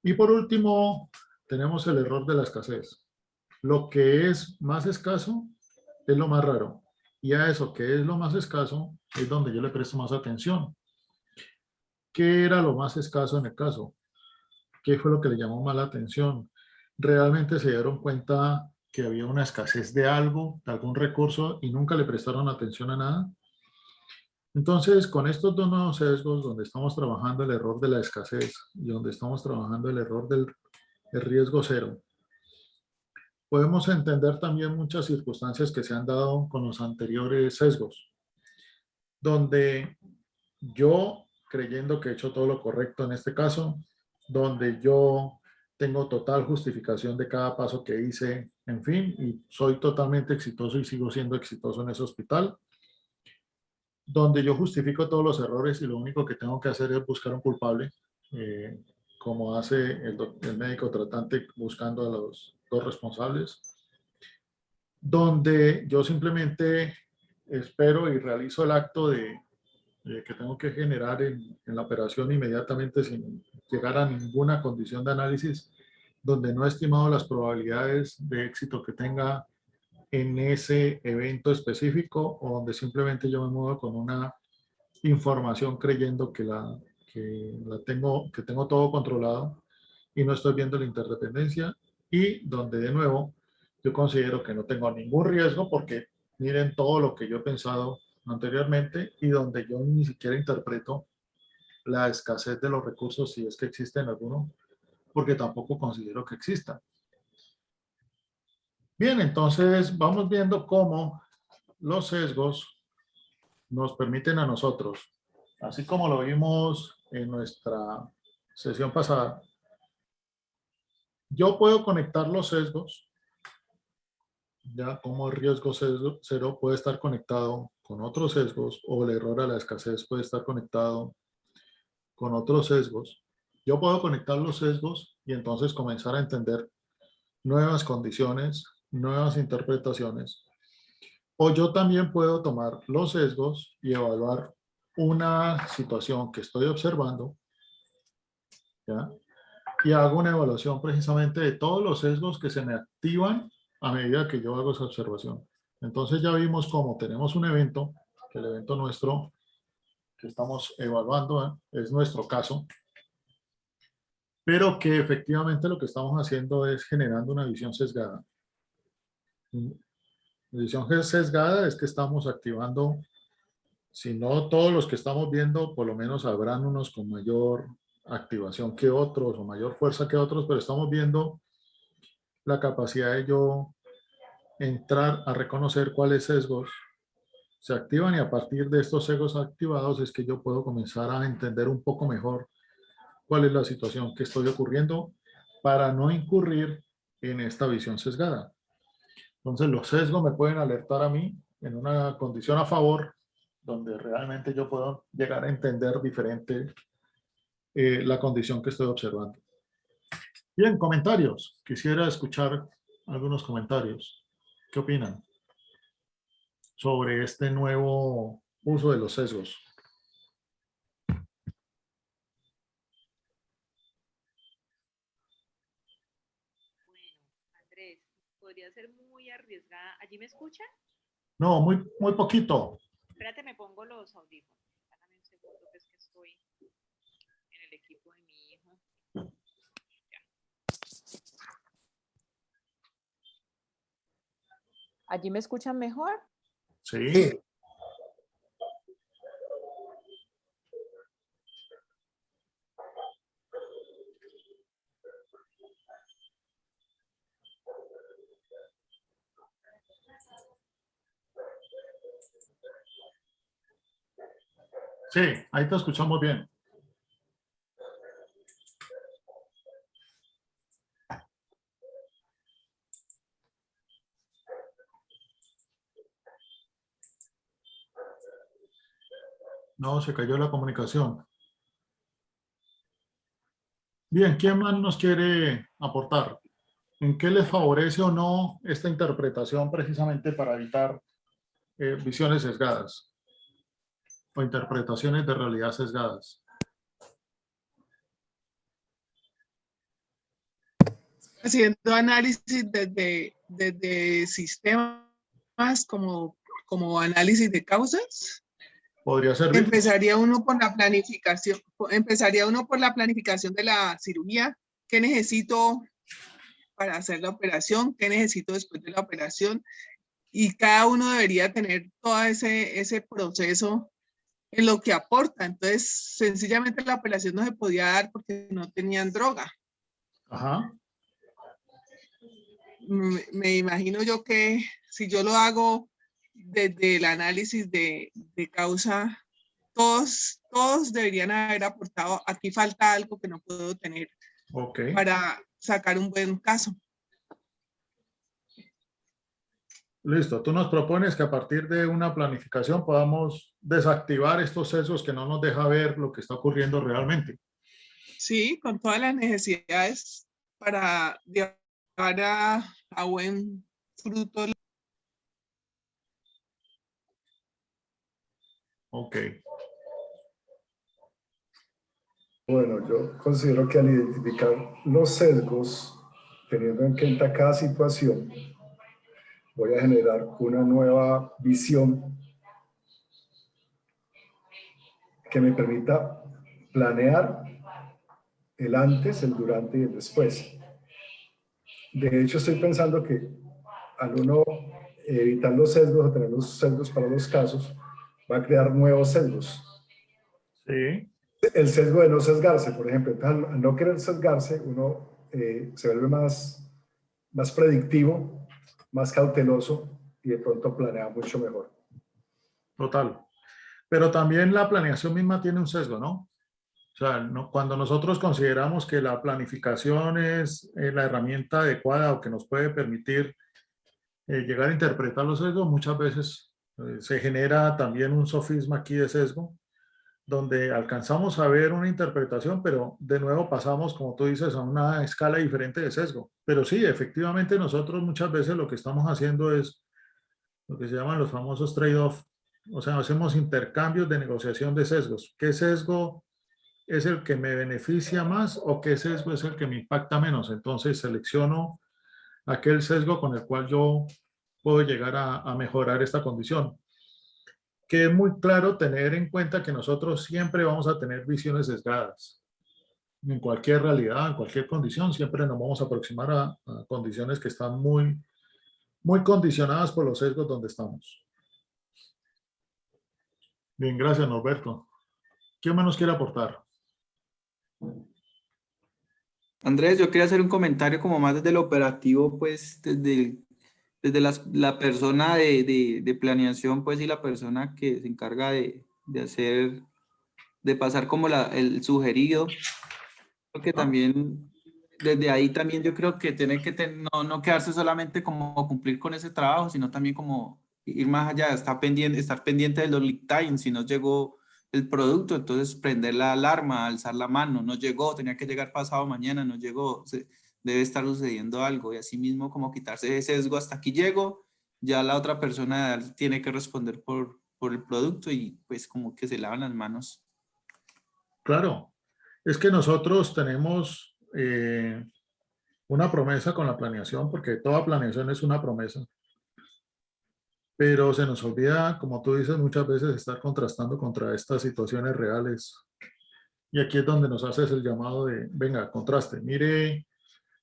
Y por último, tenemos el error de la escasez. Lo que es más escaso es lo más raro. Y a eso que es lo más escaso es donde yo le presto más atención. ¿Qué era lo más escaso en el caso? ¿Qué fue lo que le llamó más la atención? ¿Realmente se dieron cuenta que había una escasez de algo, de algún recurso, y nunca le prestaron atención a nada? Entonces, con estos dos nuevos sesgos, donde estamos trabajando el error de la escasez y donde estamos trabajando el error del riesgo cero, podemos entender también muchas circunstancias que se han dado con los anteriores sesgos, donde yo, creyendo que he hecho todo lo correcto en este caso, donde yo tengo total justificación de cada paso que hice, en fin, y soy totalmente exitoso y sigo siendo exitoso en ese hospital, donde yo justifico todos los errores y lo único que tengo que hacer es buscar un culpable, eh, como hace el médico tratante buscando a los dos responsables, donde yo simplemente espero y realizo el acto de que tengo que generar en la operación inmediatamente sin llegar a ninguna condición de análisis, donde no he estimado las probabilidades de éxito que tenga en ese evento específico, o donde simplemente yo me muevo con una información creyendo que tengo todo controlado y no estoy viendo la interdependencia, y donde de nuevo yo considero que no tengo ningún riesgo porque miren todo lo que yo he pensado anteriormente, y donde yo ni siquiera interpreto la escasez de los recursos, si es que existe en alguno, porque tampoco considero que exista. Bien, entonces vamos viendo cómo los sesgos nos permiten a nosotros, así como lo vimos en nuestra sesión pasada, yo puedo conectar los sesgos, ya como el riesgo cero puede estar conectado con otros sesgos, o el error a la escasez puede estar conectado con otros sesgos. Yo puedo conectar los sesgos y entonces comenzar a entender nuevas condiciones, nuevas interpretaciones. O yo también puedo tomar los sesgos y evaluar una situación que estoy observando, ¿ya? Y hago una evaluación precisamente de todos los sesgos que se me activan a medida que yo hago esa observación. Entonces ya vimos cómo tenemos un evento, que el evento nuestro que estamos evaluando, es nuestro caso, pero que efectivamente lo que estamos haciendo es generando una visión sesgada. La visión sesgada es que estamos activando, si no todos los que estamos viendo, por lo menos habrán unos con mayor activación que otros o mayor fuerza que otros, pero estamos viendo la capacidad de yo entrar a reconocer cuáles sesgos se activan, y a partir de estos sesgos activados es que yo puedo comenzar a entender un poco mejor cuál es la situación que estoy ocurriendo para no incurrir en esta visión sesgada. Entonces los sesgos me pueden alertar a mí en una condición a favor, donde realmente yo puedo llegar a entender diferente la condición que estoy observando. Bien, comentarios. Quisiera escuchar algunos comentarios. ¿Qué opinan sobre este nuevo uso de los sesgos? Bueno, Andrés, podría ser muy arriesgada. ¿Allí me escuchan? No, muy poquito. Espérate, me pongo los audífonos. Dame un segundo, que es que estoy en el equipo de mi hijo. Ya. ¿Allí me escuchan mejor? Sí. Sí, ahí te escuchamos bien. No, se cayó la comunicación. Bien, ¿quién más nos quiere aportar? ¿En qué les favorece o no esta interpretación precisamente para evitar visiones sesgadas o interpretaciones de realidad sesgadas? haciendo análisis desde sistemas como análisis de causas. Podría servir. Empezaría uno por la planificación, de la cirugía. ¿Qué necesito para hacer la operación? ¿Qué necesito después de la operación? Y cada uno debería tener todo ese proceso en lo que aporta. Entonces, sencillamente la operación no se podía dar porque no tenían droga. Ajá. Me imagino yo que si yo lo hago desde el análisis de causa, todos deberían haber aportado. Aquí falta algo que no puedo tener para sacar un buen caso. Listo, tú nos propones que a partir de una planificación podamos desactivar estos sesgos que no nos deja ver lo que está ocurriendo realmente. Sí, con todas las necesidades para llevar a buen fruto. Ok. Bueno, yo considero que al identificar los sesgos, teniendo en cuenta cada situación, voy a generar una nueva visión que me permita planear el antes, el durante y el después. De hecho, estoy pensando que al uno evitar los sesgos o tener los sesgos para los casos, va a crear nuevos sesgos. Sí. El sesgo de no sesgarse, por ejemplo. Entonces, al no querer sesgarse, uno se vuelve más predictivo, más cauteloso y de pronto planea mucho mejor. Total. Pero también la planeación misma tiene un sesgo, ¿no? O sea, cuando nosotros consideramos que la planificación es la herramienta adecuada o que nos puede permitir llegar a interpretar los sesgos, muchas veces se genera también un sofisma aquí de sesgo, donde alcanzamos a ver una interpretación, pero de nuevo pasamos, como tú dices, a una escala diferente de sesgo. Pero sí, efectivamente nosotros muchas veces lo que estamos haciendo es lo que se llaman los famosos trade-off. O sea, hacemos intercambios de negociación de sesgos. ¿Qué sesgo es el que me beneficia más o qué sesgo es el que me impacta menos? Entonces selecciono aquel sesgo con el cual yo puedo llegar a mejorar esta condición. Que es muy claro tener en cuenta que nosotros siempre vamos a tener visiones sesgadas. En cualquier realidad, en cualquier condición, siempre nos vamos a aproximar a condiciones que están muy condicionadas por los sesgos donde estamos. Bien, gracias Norberto. ¿Quién más nos quiere aportar? Andrés, yo quería hacer un comentario como más desde el operativo, pues desde la persona de planeación, pues y la persona que se encarga de pasar como el sugerido, porque también desde ahí también yo creo que tiene que no quedarse solamente como cumplir con ese trabajo, sino también como ir más allá, estar pendiente de los lead times, si no llegó el producto, entonces prender la alarma, alzar la mano, no llegó, tenía que llegar pasado mañana, no llegó, debe estar sucediendo algo y así mismo como quitarse ese sesgo hasta aquí llego, ya la otra persona tiene que responder por el producto y pues como que se lavan las manos. Claro, es que nosotros tenemos una promesa con la planeación, porque toda planeación es una promesa. Pero se nos olvida, como tú dices, muchas veces estar contrastando contra estas situaciones reales. Y aquí es donde nos haces el llamado de, venga, contraste, mire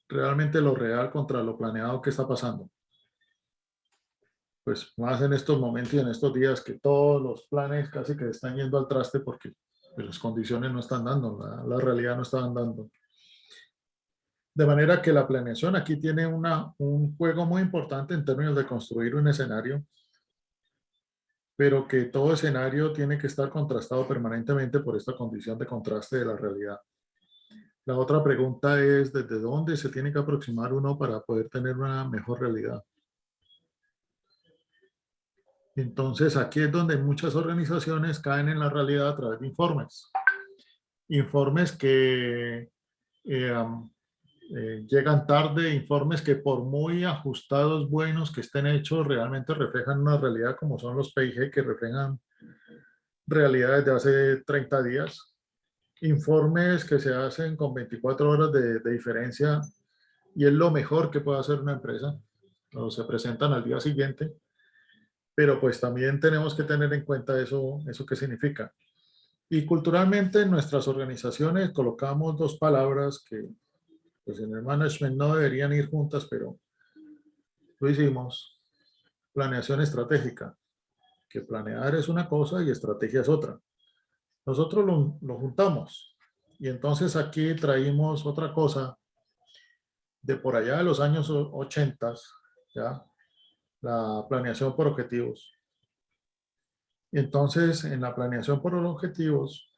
realmente lo real contra lo planeado que está pasando. Pues más en estos momentos y en estos días que todos los planes casi que están yendo al traste porque pues, las condiciones no están dando, la realidad no está dando. De manera que la planeación aquí tiene un juego muy importante en términos de construir un escenario, pero que todo escenario tiene que estar contrastado permanentemente por esta condición de contraste de la realidad. La otra pregunta es, ¿desde dónde se tiene que aproximar uno para poder tener una mejor realidad? Entonces, aquí es donde muchas organizaciones caen en la realidad a través de informes. Informes que llegan tarde, informes que por muy ajustados, buenos que estén hechos, realmente reflejan una realidad como son los PIG que reflejan realidades de hace 30 días. Informes que se hacen con 24 horas de diferencia y es lo mejor que puede hacer una empresa, o se presentan al día siguiente, pero pues también tenemos que tener en cuenta eso qué significa. Y culturalmente en nuestras organizaciones colocamos dos palabras que pues en el management no deberían ir juntas, pero lo hicimos. Planeación estratégica, que planear es una cosa y estrategia es otra. Nosotros lo juntamos y entonces aquí traímos otra cosa de por allá de los años 80, ¿ya? La planeación por objetivos. Y entonces en la planeación por objetivos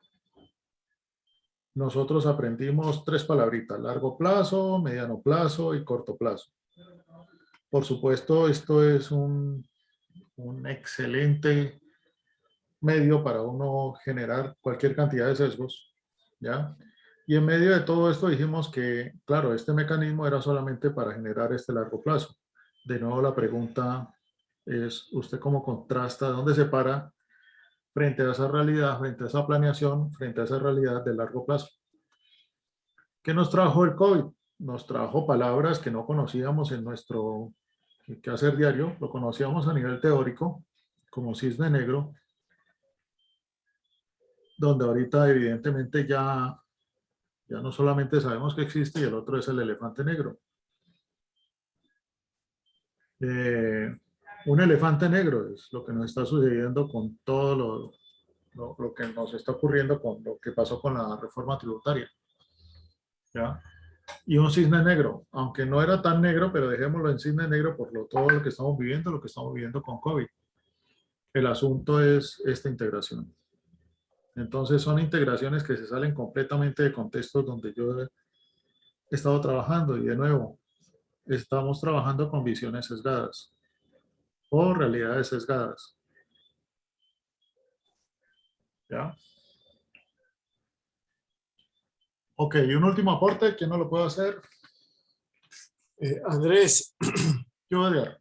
nosotros aprendimos tres palabritas: largo plazo, mediano plazo y corto plazo. Por supuesto, esto es un excelente medio para uno generar cualquier cantidad de sesgos, ¿ya? Y en medio de todo esto dijimos que, claro, este mecanismo era solamente para generar este largo plazo. De nuevo, la pregunta es, ¿usted cómo contrasta, dónde se para frente a esa realidad, frente a esa planeación, frente a esa realidad de largo plazo? ¿Qué nos trajo el COVID? Nos trajo palabras que no conocíamos en nuestro quehacer diario, lo conocíamos a nivel teórico, como cisne negro, donde ahorita evidentemente ya no solamente sabemos que existe y el otro es el elefante negro. Un elefante negro es lo que nos está sucediendo con todo lo que nos está ocurriendo con lo que pasó con la reforma tributaria, ¿ya? Y un cisne negro, aunque no era tan negro, pero dejémoslo en cisne negro por todo lo que estamos viviendo con COVID. El asunto es esta integración. Entonces son integraciones que se salen completamente de contextos donde yo he estado trabajando y de nuevo, estamos trabajando con visiones sesgadas o realidades sesgadas. ¿Ya? Ok, y un último aporte, ¿quién no lo puede hacer? Andrés, Yo, Edgar.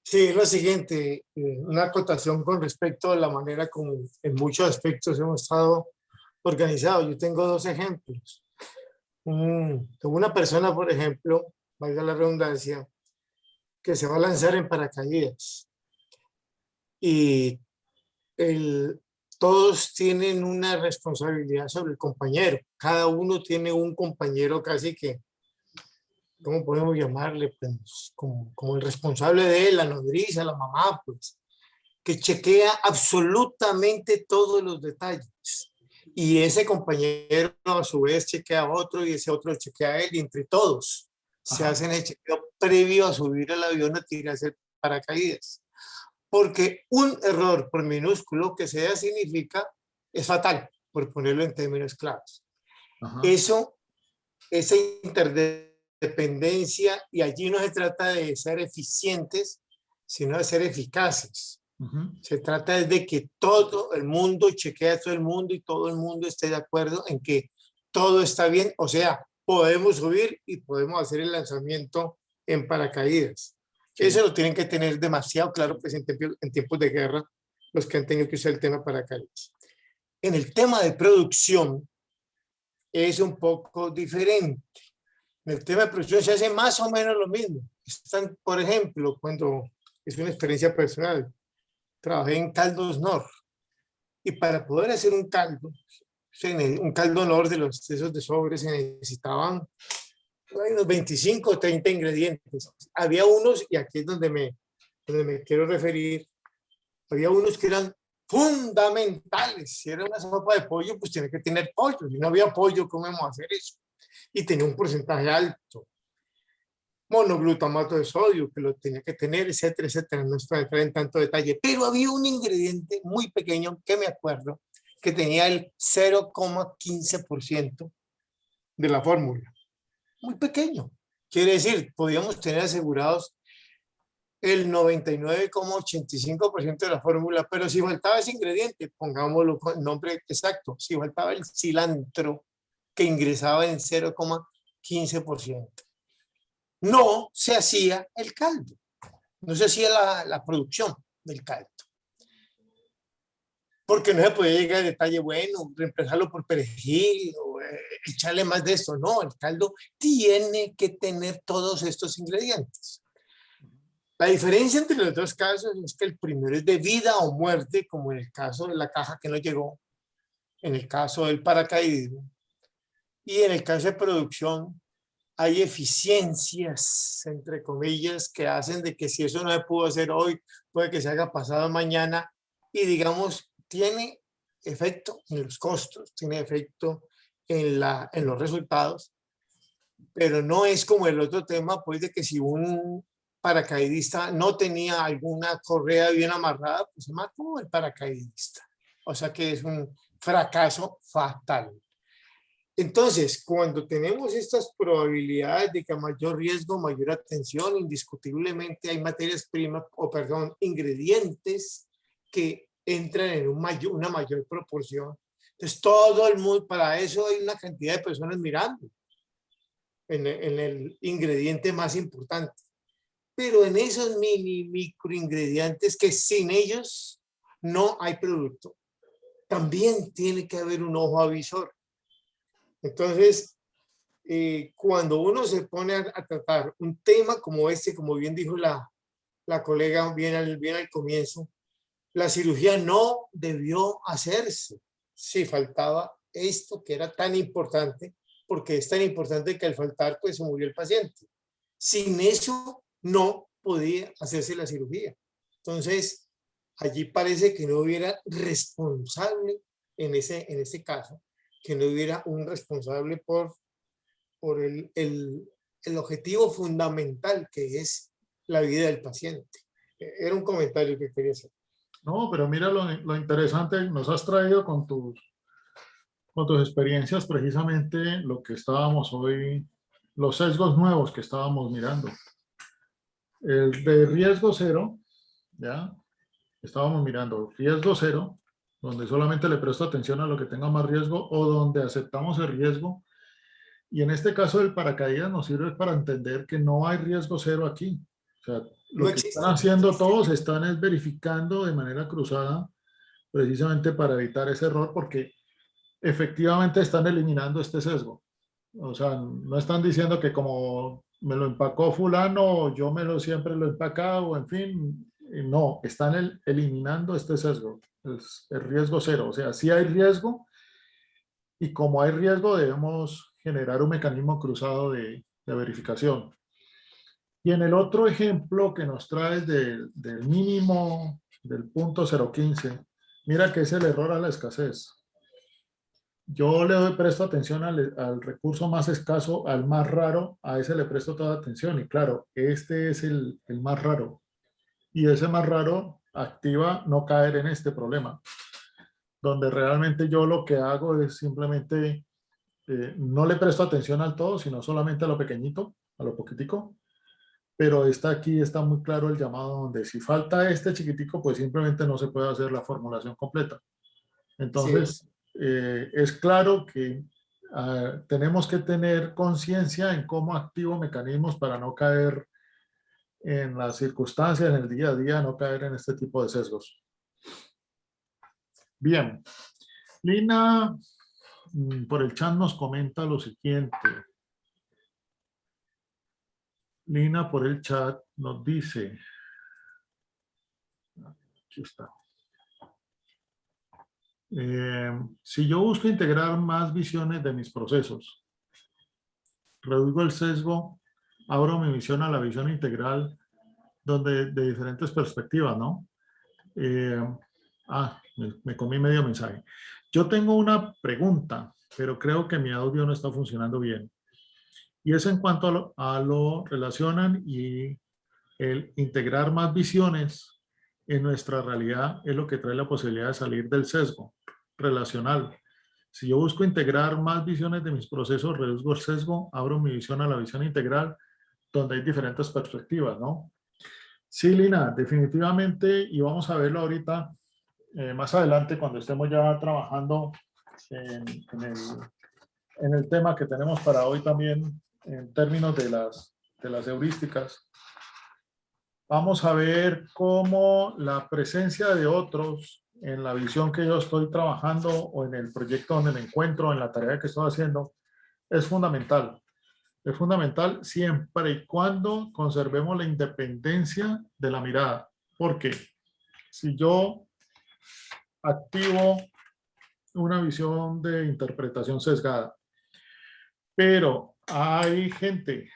sí, es lo siguiente, una acotación con respecto a la manera como en muchos aspectos hemos estado organizados. Yo tengo dos ejemplos. Una persona, por ejemplo, valga la redundancia, que se va a lanzar en paracaídas y todos tienen una responsabilidad sobre el compañero. Cada uno tiene un compañero casi que, ¿cómo podemos llamarle? Pues, como el responsable de él, la nodriza, la mamá, pues, que chequea absolutamente todos los detalles. Y ese compañero a su vez chequea a otro y ese otro chequea a él y entre todos se hacen el chequeo previo a subir al avión a tirarse el paracaídas. Porque un error, por minúsculo que sea, significa, es fatal, por ponerlo en términos claros. Esa interdependencia, y allí no se trata de ser eficientes, sino de ser eficaces. Se trata de que todo el mundo chequee a todo el mundo y todo el mundo esté de acuerdo en que todo está bien, o sea, podemos subir y podemos hacer el lanzamiento en paracaídas. Eso lo tienen que tener demasiado claro, pues en tiempos de guerra, los que han tenido que usar el tema paracaídas. En el tema de producción es un poco diferente. En el tema de producción se hace más o menos lo mismo. Están, por ejemplo, cuando es una experiencia personal, trabajé en Caldos Nor y para poder hacer un caldo Nor de esos de sobres se necesitaban unos 25 o 30 ingredientes. Había unos, y aquí es donde me quiero referir, había unos que eran fundamentales. Si era una sopa de pollo, pues tiene que tener pollo. Si no había pollo, ¿cómo vamos a hacer eso? Y tenía un porcentaje alto. Monoglutamato de sodio, que lo tenía que tener, etcétera, etcétera. No estoy entrando en tanto detalle. Pero había un ingrediente muy pequeño que me acuerdo que tenía el 0,15% de la fórmula. Muy pequeño. Quiere decir, podíamos tener asegurados el 99,85% de la fórmula, pero si faltaba ese ingrediente, pongámoslo con el nombre exacto, si faltaba el cilantro que ingresaba en 0,15%, no se hacía el caldo, no se hacía la producción del caldo. porque no se puede llegar al detalle, bueno, reemplazarlo por perejil o echarle más de esto. No, el caldo tiene que tener todos estos ingredientes. La diferencia entre los dos casos es que el primero es de vida o muerte, como en el caso de la caja que no llegó, en el caso del paracaidismo, y en el caso de producción hay eficiencias, entre comillas, que hacen de que si eso no se pudo hacer hoy, puede que se haga pasado mañana, y digamos, tiene efecto en los costos, tiene efecto en los resultados, pero no es como el otro tema, pues de que si un paracaidista no tenía alguna correa bien amarrada, pues se mató el paracaidista. O sea que es un fracaso fatal. Entonces, cuando tenemos estas probabilidades de que a mayor riesgo, mayor atención, indiscutiblemente hay materias primas, o perdón, ingredientes que entran en una mayor proporción. Entonces, todo el mundo, para eso hay una cantidad de personas mirando en el ingrediente más importante. Pero en esos microingredientes que sin ellos no hay producto, también tiene que haber un ojo avisor. Entonces, cuando uno se pone a tratar un tema como este, como bien dijo la colega bien al comienzo, la cirugía no debió hacerse si faltaba esto que era tan importante, porque es tan importante que al faltar pues se murió el paciente. Sin eso no podía hacerse la cirugía. Entonces, allí parece que no hubiera responsable en ese caso, que no hubiera un responsable por el objetivo fundamental que es la vida del paciente. Era un comentario que quería hacer. No, pero mira lo interesante, nos has traído con tus experiencias precisamente lo que estábamos hoy, los sesgos nuevos que estábamos mirando. El de riesgo cero, ¿ya? Estábamos mirando riesgo cero, donde solamente le presto atención a lo que tenga más riesgo o donde aceptamos el riesgo. Y en este caso del paracaídas nos sirve para entender que no hay riesgo cero aquí. O sea, lo No que existe. están haciendo todos están es verificando de manera cruzada precisamente para evitar ese error, porque efectivamente están eliminando este sesgo. O sea, no están diciendo que como me lo empacó fulano, yo siempre lo he empacado, en fin. No, están eliminando este sesgo. Es el riesgo cero. O sea, sí hay riesgo y como hay riesgo debemos generar un mecanismo cruzado de verificación. Y en el otro ejemplo que nos traes del mínimo del punto 0.15, mira que es el error a la escasez. Yo le doy presto atención al recurso más escaso, al más raro, a ese le presto toda atención. Y claro, este es el más raro. Y ese más raro activa no caer en este problema, donde realmente yo lo que hago es simplemente no le presto atención al todo, sino solamente a lo pequeñito, a lo poquitico. Pero aquí está muy claro el llamado donde si falta este chiquitico, pues simplemente no se puede hacer la formulación completa. Entonces, es claro que tenemos que tener conciencia en cómo activo mecanismos para no caer en las circunstancias, en el día a día, no caer en este tipo de sesgos. Bien. Lina, por el chat nos comenta lo siguiente. Lina por el chat nos dice, aquí está. Si yo busco integrar más visiones de mis procesos, reduzco el sesgo, abro mi visión a la visión integral donde de diferentes perspectivas, ¿no? Me comí medio mensaje. Yo tengo una pregunta, pero creo que mi audio no está funcionando bien. Y es en cuanto a lo relacionan y el integrar más visiones en nuestra realidad es lo que trae la posibilidad de salir del sesgo relacional. Si yo busco integrar más visiones de mis procesos, reduzco el sesgo, abro mi visión a la visión integral, donde hay diferentes perspectivas, ¿no? Sí, Lina, definitivamente, y vamos a verlo ahorita, más adelante, cuando estemos ya trabajando en el tema que tenemos para hoy también, en términos de las heurísticas. Vamos a ver cómo la presencia de otros en la visión que yo estoy trabajando o en el proyecto donde me encuentro, en la tarea que estoy haciendo, es fundamental. Es fundamental siempre y cuando conservemos la independencia de la mirada. Porque si yo activo una visión de interpretación sesgada, pero hay gente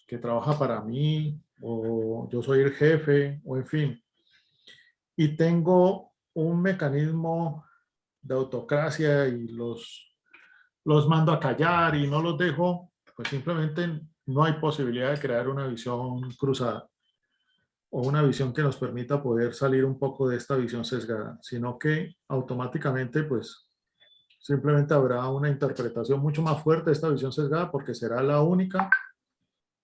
que trabaja para mí, o yo soy el jefe, o en fin, y tengo un mecanismo de autocracia y los mando a callar y no los dejo, pues simplemente no hay posibilidad de crear una visión cruzada o una visión que nos permita poder salir un poco de esta visión sesgada, sino que automáticamente pues simplemente habrá una interpretación mucho más fuerte de esta visión sesgada porque será la única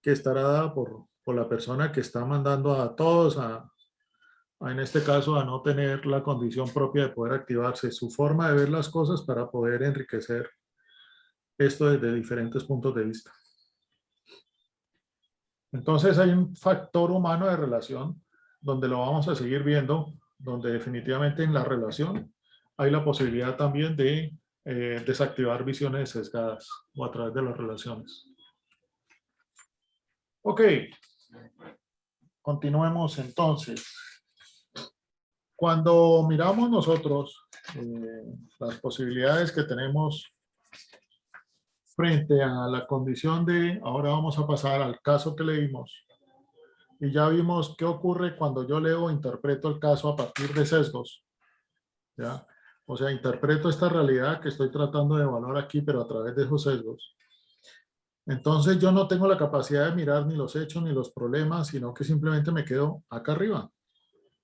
que estará dada por la persona que está mandando a todos en este caso, a no tener la condición propia de poder activarse, su forma de ver las cosas para poder enriquecer esto desde diferentes puntos de vista. Entonces hay un factor humano de relación donde lo vamos a seguir viendo, donde definitivamente en la relación hay la posibilidad también de desactivar visiones sesgadas o a través de las relaciones. Ok, continuemos entonces. Cuando miramos nosotros las posibilidades que tenemos frente a la condición de, ahora vamos a pasar al caso que leímos, y ya vimos qué ocurre cuando yo leo o interpreto el caso a partir de sesgos, ¿ya? O sea, interpreto esta realidad que estoy tratando de evaluar aquí, pero a través de esos sesgos. Entonces yo no tengo la capacidad de mirar ni los hechos ni los problemas, sino que simplemente me quedo acá arriba,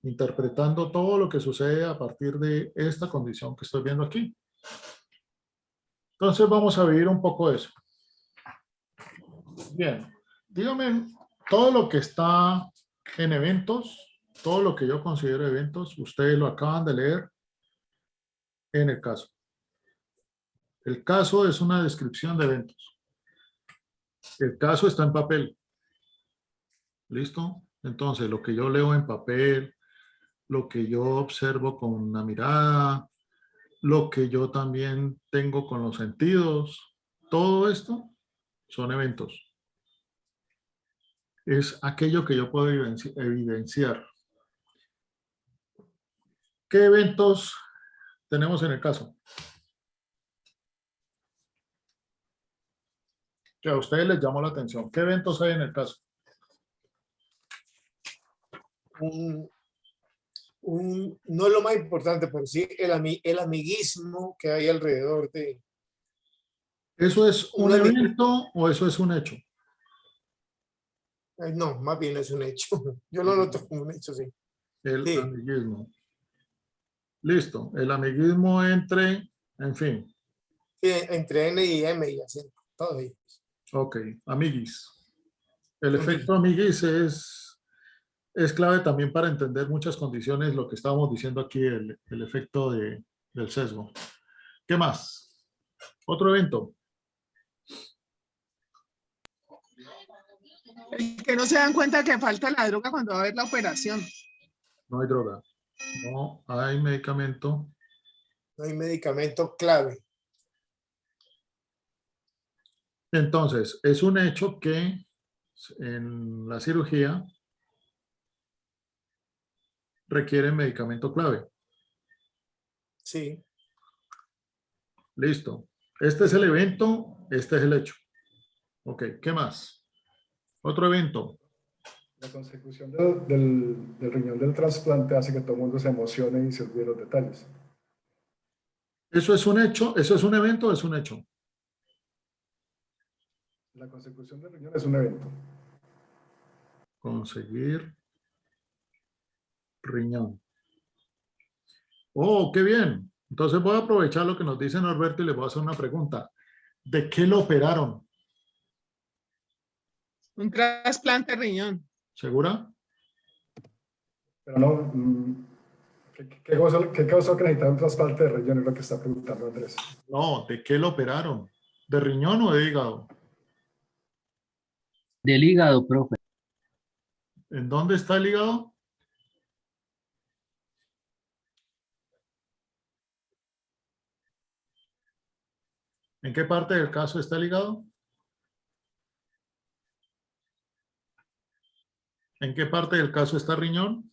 interpretando todo lo que sucede a partir de esta condición que estoy viendo aquí. Entonces vamos a vivir un poco eso. Bien, dígame, todo lo que está en eventos, todo lo que yo considero eventos, ustedes lo acaban de leer en el caso. El caso es una descripción de eventos. El caso está en papel. ¿Listo? Entonces, lo que yo leo en papel, lo que yo observo con una mirada, lo que yo también tengo con los sentidos, todo esto son eventos. Es aquello que yo puedo evidenciar. ¿Qué eventos tenemos en el caso? Que a ustedes les llamó la atención. ¿Qué eventos hay en el caso? No es lo más importante, pero sí el amiguismo que hay alrededor de... ¿Eso es un evento o eso es un hecho? No, más bien es un hecho. Yo lo noto como un hecho, sí. El Sí. amiguismo. Listo. El amiguismo entre, en fin. Sí, entre N y M y así, todo ello. Ok, amiguis. El efecto amiguis es clave también para entender muchas condiciones, lo que estábamos diciendo aquí, el efecto del sesgo. ¿Qué más? Otro evento. El que no se dan cuenta que falta la droga cuando va a haber la operación. No hay droga. No hay medicamento. No hay medicamento clave. Entonces, es un hecho que en la cirugía requiere medicamento clave. Sí. Listo. Este es el evento, este es el hecho. Ok, ¿qué más? Otro evento. La consecución del riñón del trasplante hace que todo el mundo se emocione y se olvide los detalles. ¿Eso es un hecho? ¿Eso es un evento o es un hecho? La consecución del riñón es un evento. Conseguir riñón. Oh, qué bien. Entonces voy a aprovechar lo que nos dice Norberto y le voy a hacer una pregunta. ¿De qué lo operaron? Un trasplante de riñón. ¿Segura? Pero no, ¿qué causó que necesitara un trasplante de riñón? Es lo que está preguntando Andrés. No, ¿de qué lo operaron? ¿De riñón o de hígado? Del hígado, profe. ¿En dónde está el hígado? ¿En qué parte del caso está el hígado? ¿En qué parte del caso está el riñón?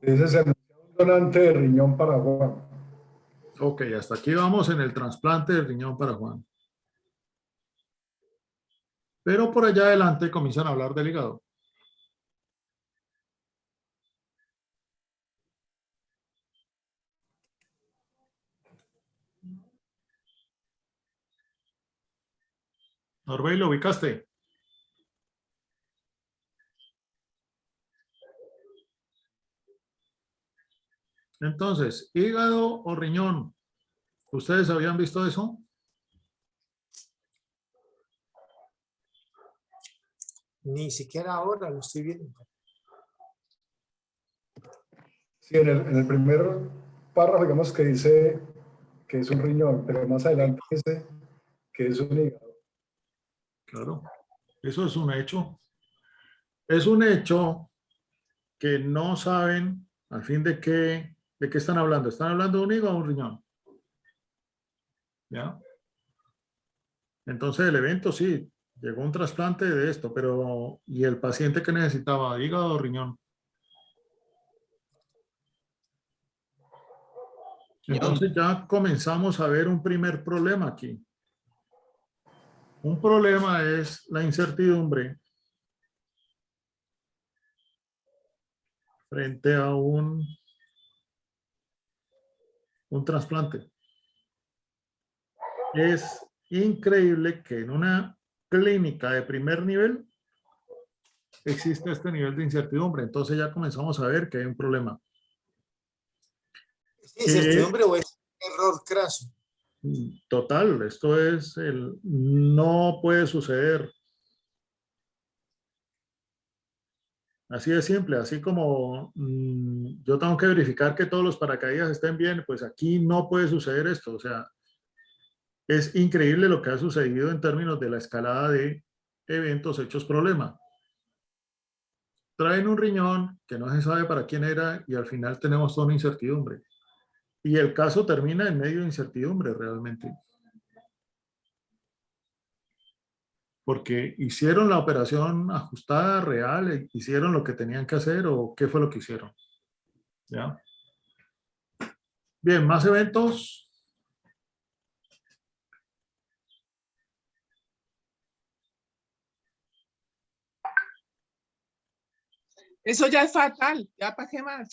Ese es un donante de riñón para Juan. Ok, hasta aquí vamos en el trasplante del riñón para Juan. Pero por allá adelante comienzan a hablar del hígado. Norbey, ¿lo ubicaste? Entonces, hígado o riñón. ¿Ustedes habían visto eso? Ni siquiera ahora lo estoy viendo. Sí, en el primer párrafo, digamos que dice que es un riñón, pero más adelante dice que es un hígado. Claro, eso es un hecho. Es un hecho que no saben al fin de qué están hablando. ¿Están hablando de un hígado o un riñón? ¿Ya? Entonces el evento sí, llegó un trasplante de esto, pero ¿y el paciente que necesitaba hígado o riñón? Entonces ya comenzamos a ver un primer problema aquí. Un problema es la incertidumbre frente a un trasplante. Es increíble que en una clínica de primer nivel existe este nivel de incertidumbre. Entonces ya comenzamos a ver que hay un problema. ¿Es incertidumbre o es error craso? Total, esto es no puede suceder. Así de simple, así como yo tengo que verificar que todos los paracaídas estén bien, pues aquí no puede suceder esto. O sea, es increíble lo que ha sucedido en términos de la escalada de eventos hechos problema. Traen un riñón que no se sabe para quién era y al final tenemos toda una incertidumbre. Y el caso termina en medio de incertidumbre realmente. Porque hicieron la operación ajustada, real, hicieron lo que tenían que hacer o qué fue lo que hicieron. ¿Ya? Bien, más eventos. Eso ya es fatal, ya para qué más.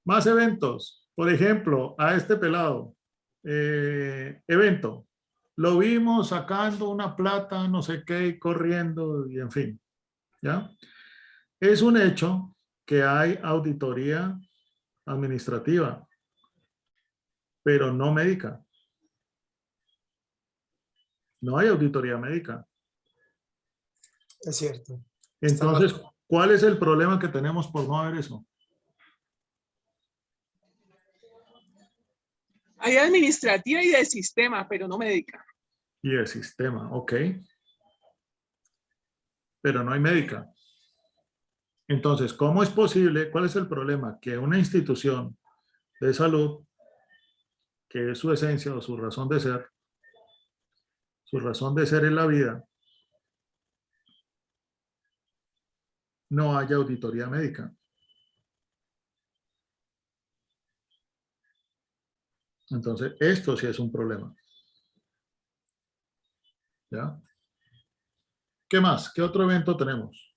Más eventos. Por ejemplo, a este pelado. Evento. Lo vimos sacando una plata, no sé qué, corriendo y en fin. ¿Ya? Es un hecho que hay auditoría administrativa, pero no médica. No hay auditoría médica. Es cierto. Entonces, ¿cuál es el problema que tenemos por no haber eso? Hay administrativa y de sistema, pero no médica. Y el sistema, ok. Pero no hay médica. Entonces, ¿cómo es posible? ¿Cuál es el problema? Que una institución de salud, que es su esencia o su razón de ser en la vida, no haya auditoría médica. Entonces, esto sí es un problema. ¿Ya? ¿Qué más? ¿Qué otro evento tenemos?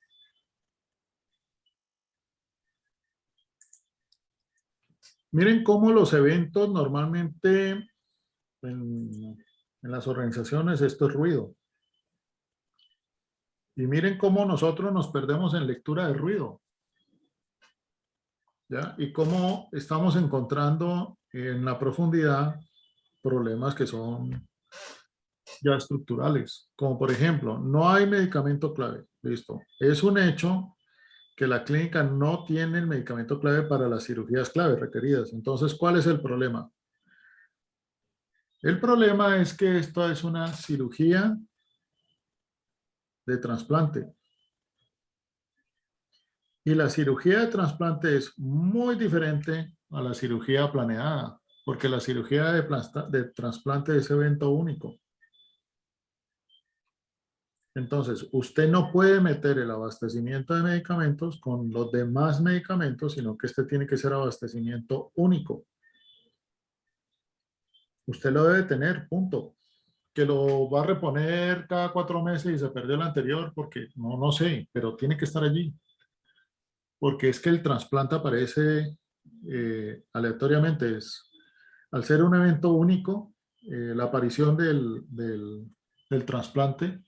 Miren cómo los eventos normalmente en las organizaciones esto es ruido. Y miren cómo nosotros nos perdemos en lectura de ruido. ¿Ya? Y cómo estamos encontrando en la profundidad problemas que son ya estructurales. Como por ejemplo, no hay medicamento clave. Listo. Es un hecho que la clínica no tiene el medicamento clave para las cirugías clave requeridas. Entonces, ¿cuál es el problema? El problema es que esto es una cirugía de trasplante. Y la cirugía de trasplante es muy diferente a la cirugía planeada, porque la cirugía de trasplante es evento único. Entonces, usted no puede meter el abastecimiento de medicamentos con los demás medicamentos, sino que este tiene que ser abastecimiento único. Usted lo debe tener, punto. Que lo va a reponer cada 4 meses y se perdió el anterior, porque no sé, pero tiene que estar allí. Porque es que el trasplante aparece aleatoriamente. Al ser un evento único, la aparición del trasplante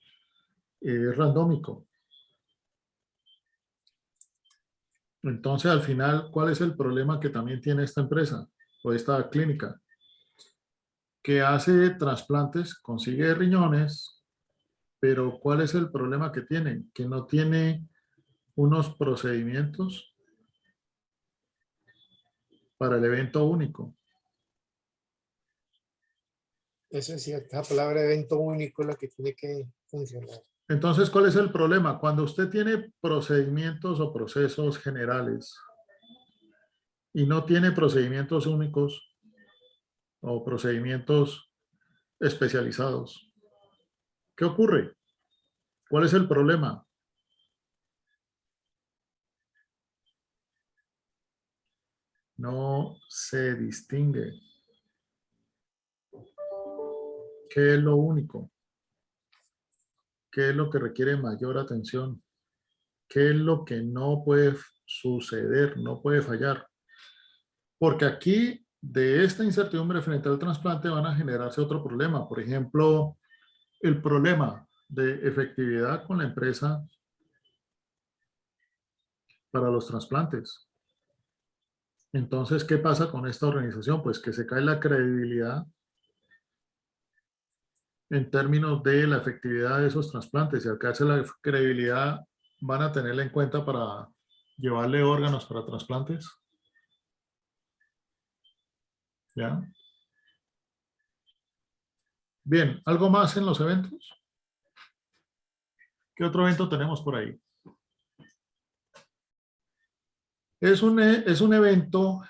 es randómico. Entonces, al final, ¿cuál es el problema que también tiene esta empresa o esta clínica? Que hace trasplantes, consigue riñones, pero ¿cuál es el problema que tiene? Que no tiene unos procedimientos para el evento único. Eso es cierto, la palabra evento único es la que tiene que funcionar. Entonces, ¿cuál es el problema? Cuando usted tiene procedimientos o procesos generales y no tiene procedimientos únicos o procedimientos especializados, ¿qué ocurre? ¿Cuál es el problema? No se distingue. ¿Qué es lo único? ¿Qué es lo que requiere mayor atención? ¿Qué es lo que no puede suceder, no puede fallar? Porque aquí, de esta incertidumbre frente al trasplante, van a generarse otro problema. Por ejemplo, el problema de efectividad con la empresa para los trasplantes. Entonces, ¿qué pasa con esta organización? Pues que se cae la credibilidad en términos de la efectividad de esos trasplantes. Y al caerse la credibilidad, ¿van a tenerla en cuenta para llevarle órganos para trasplantes? ¿Ya? Bien, ¿algo más en los eventos? ¿Qué otro evento tenemos por ahí? Es un evento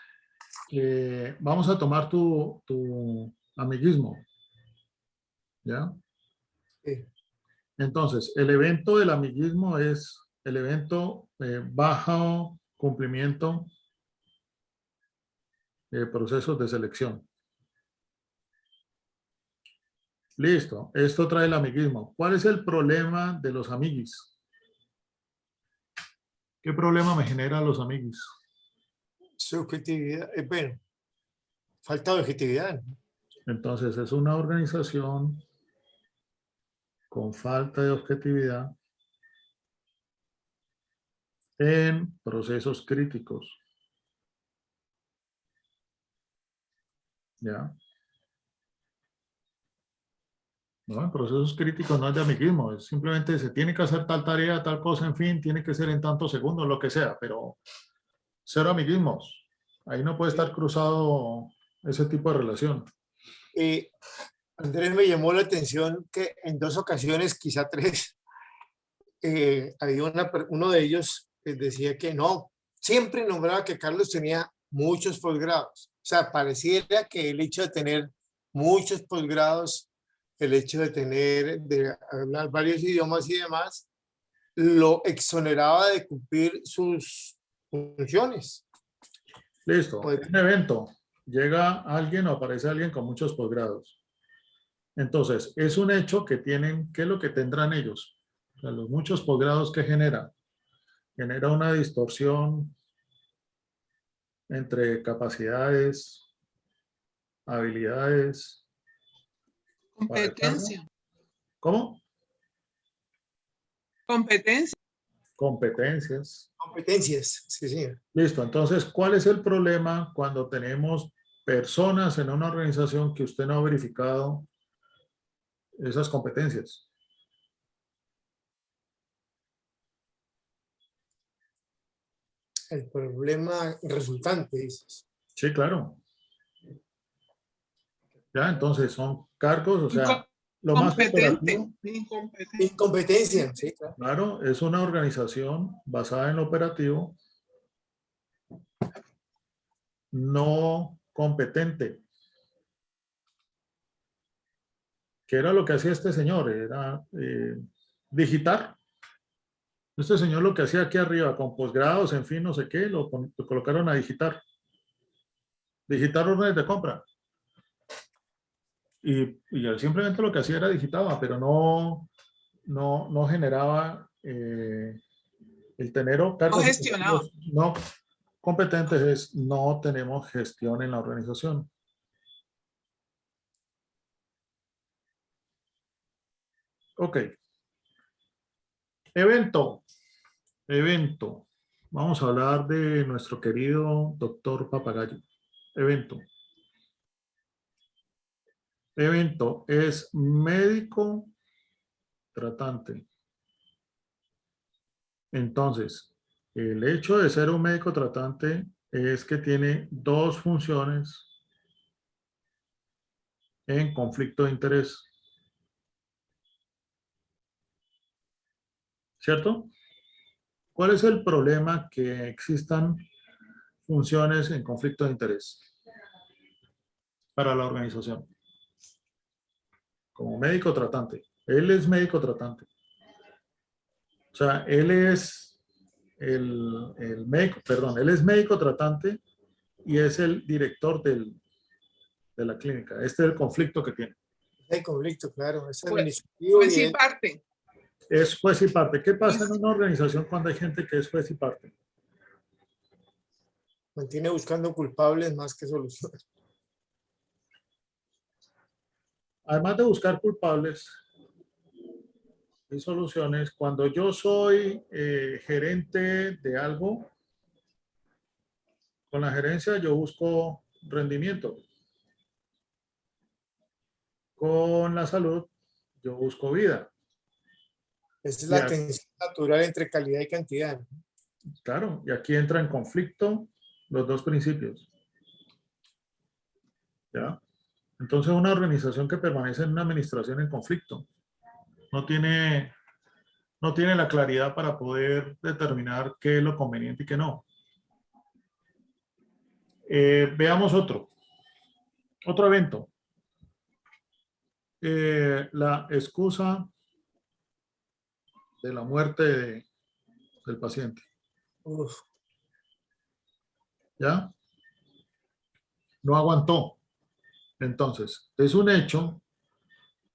que vamos a tomar tu amiguismo. ¿Ya? Sí. Entonces, el evento del amiguismo es el evento bajo cumplimiento de procesos de selección. Listo, esto trae el amiguismo. ¿Cuál es el problema de los amiguis? ¿Qué problema me generan los amiguis? Subjetividad, bueno, falta de objetividad. Entonces, es una organización con falta de objetividad en procesos críticos. ¿Ya? No, en procesos críticos no es de amiguismo, es simplemente se tiene que hacer tal tarea, tal cosa, en fin, tiene que ser en tantos segundos, lo que sea, pero cero amiguismos. Ahí no puede estar cruzado ese tipo de relación. Andrés, me llamó la atención que en 2 ocasiones, quizá 3, había uno de ellos que decía que no, siempre nombraba que Carlos tenía muchos posgrados. O sea, pareciera que el hecho de tener muchos posgrados, el hecho de hablar varios idiomas y demás, lo exoneraba de cumplir sus funciones. Listo, Pues, en un evento llega alguien o aparece alguien con muchos posgrados. Entonces, es un hecho que tienen, ¿qué es lo que tendrán ellos? O sea, los muchos posgrados que genera. Genera una distorsión entre capacidades, habilidades para el cargo. Competencia. ¿Cómo? Competencia. Competencias. competencias, sí, sí. Listo, entonces, ¿cuál es el problema cuando tenemos personas en una organización que usted no ha verificado esas competencias? El problema resultante, dices. Sí, claro. Ya, entonces son cargos, o sea, Lo más Competente. operativo, Incompetente. Incompetencia, sí, claro. claro, es una organización basada en lo operativo, no competente. ¿Qué era lo que hacía este señor? Era digitar. Este señor lo que hacía aquí arriba, con posgrados, en fin, no sé qué, lo colocaron a digitar. Digitar órdenes de compra. Y él simplemente lo que hacía era digitaba, pero no generaba el tener No cargos gestionaba. operativos no competentes, es no tenemos gestión en la organización. Ok. Evento. Evento. Vamos a hablar de nuestro querido doctor Papagayo. Evento. Evento es médico tratante. Entonces, el hecho de ser un médico tratante es que tiene dos funciones en conflicto de interés. ¿Cierto? ¿Cuál es el problema que existan funciones en conflicto de interés para la organización? Como médico tratante. Él es médico tratante. O sea, él es el médico, perdón, él es médico tratante y es el director de la clínica. Este es el conflicto que tiene. Hay conflicto, claro. Es Pues, administrativo pues y sí, es parte. Es juez y parte. ¿Qué pasa en una organización cuando hay gente que es juez y parte? mantiene buscando culpables más que soluciones. Además de buscar culpables y soluciones, cuando yo soy gerente de algo, con la gerencia yo busco rendimiento. Con la salud yo busco vida. Esa es Y la tensión natural entre calidad y cantidad. claro, y aquí entra en conflicto los dos principios. ¿Ya? Entonces una organización que permanece en una administración en conflicto no tiene la claridad para poder determinar qué es lo conveniente y qué no. Veamos otro evento. La excusa de la muerte del paciente. Uf, ¿Ya? No aguantó. Entonces, es un hecho,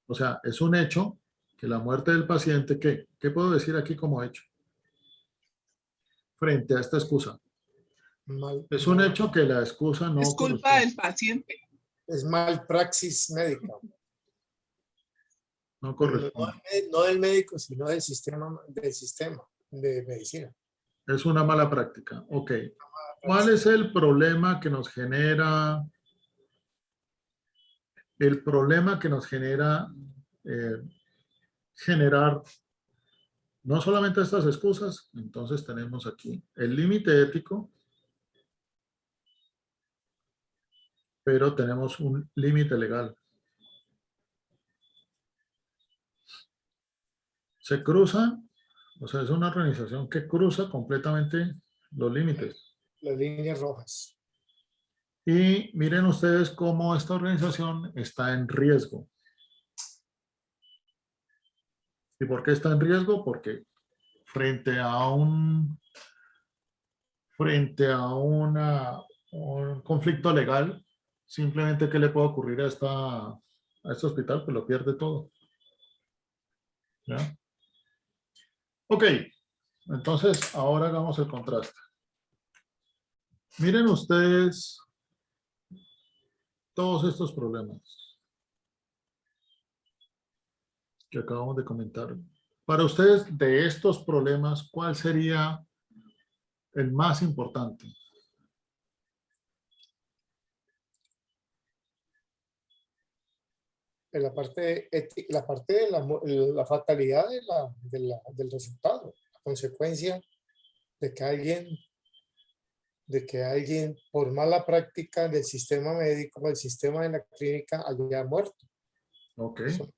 o sea, es un hecho que la muerte del paciente, ¿qué puedo decir aquí como hecho? Frente a esta excusa. Es un hecho que la excusa no Es culpa corresponde. del paciente. es malpraxis médica. No Pero no, corresponde. no del médico, sino del sistema de medicina. Es una mala práctica. Ok. ¿Cuál es el problema que nos genera? El problema que nos genera generar no solamente estas excusas, entonces tenemos aquí el límite ético, pero tenemos un límite legal. Se cruza, o sea, es una organización que cruza completamente los límites. Las líneas rojas. Y miren ustedes cómo esta organización está en riesgo. ¿Y por qué está en riesgo? Porque frente a un conflicto legal, simplemente ¿qué le puede ocurrir a este hospital? Pues lo pierde todo. ¿Ya? Ok, entonces ahora hagamos el contraste. Miren ustedes todos estos problemas que acabamos de comentar. Para ustedes, de estos problemas, ¿cuál sería el más importante? En la parte de la fatalidad del resultado, la consecuencia de que alguien por mala práctica del sistema médico, del sistema de la clínica, haya muerto. Ok. Eso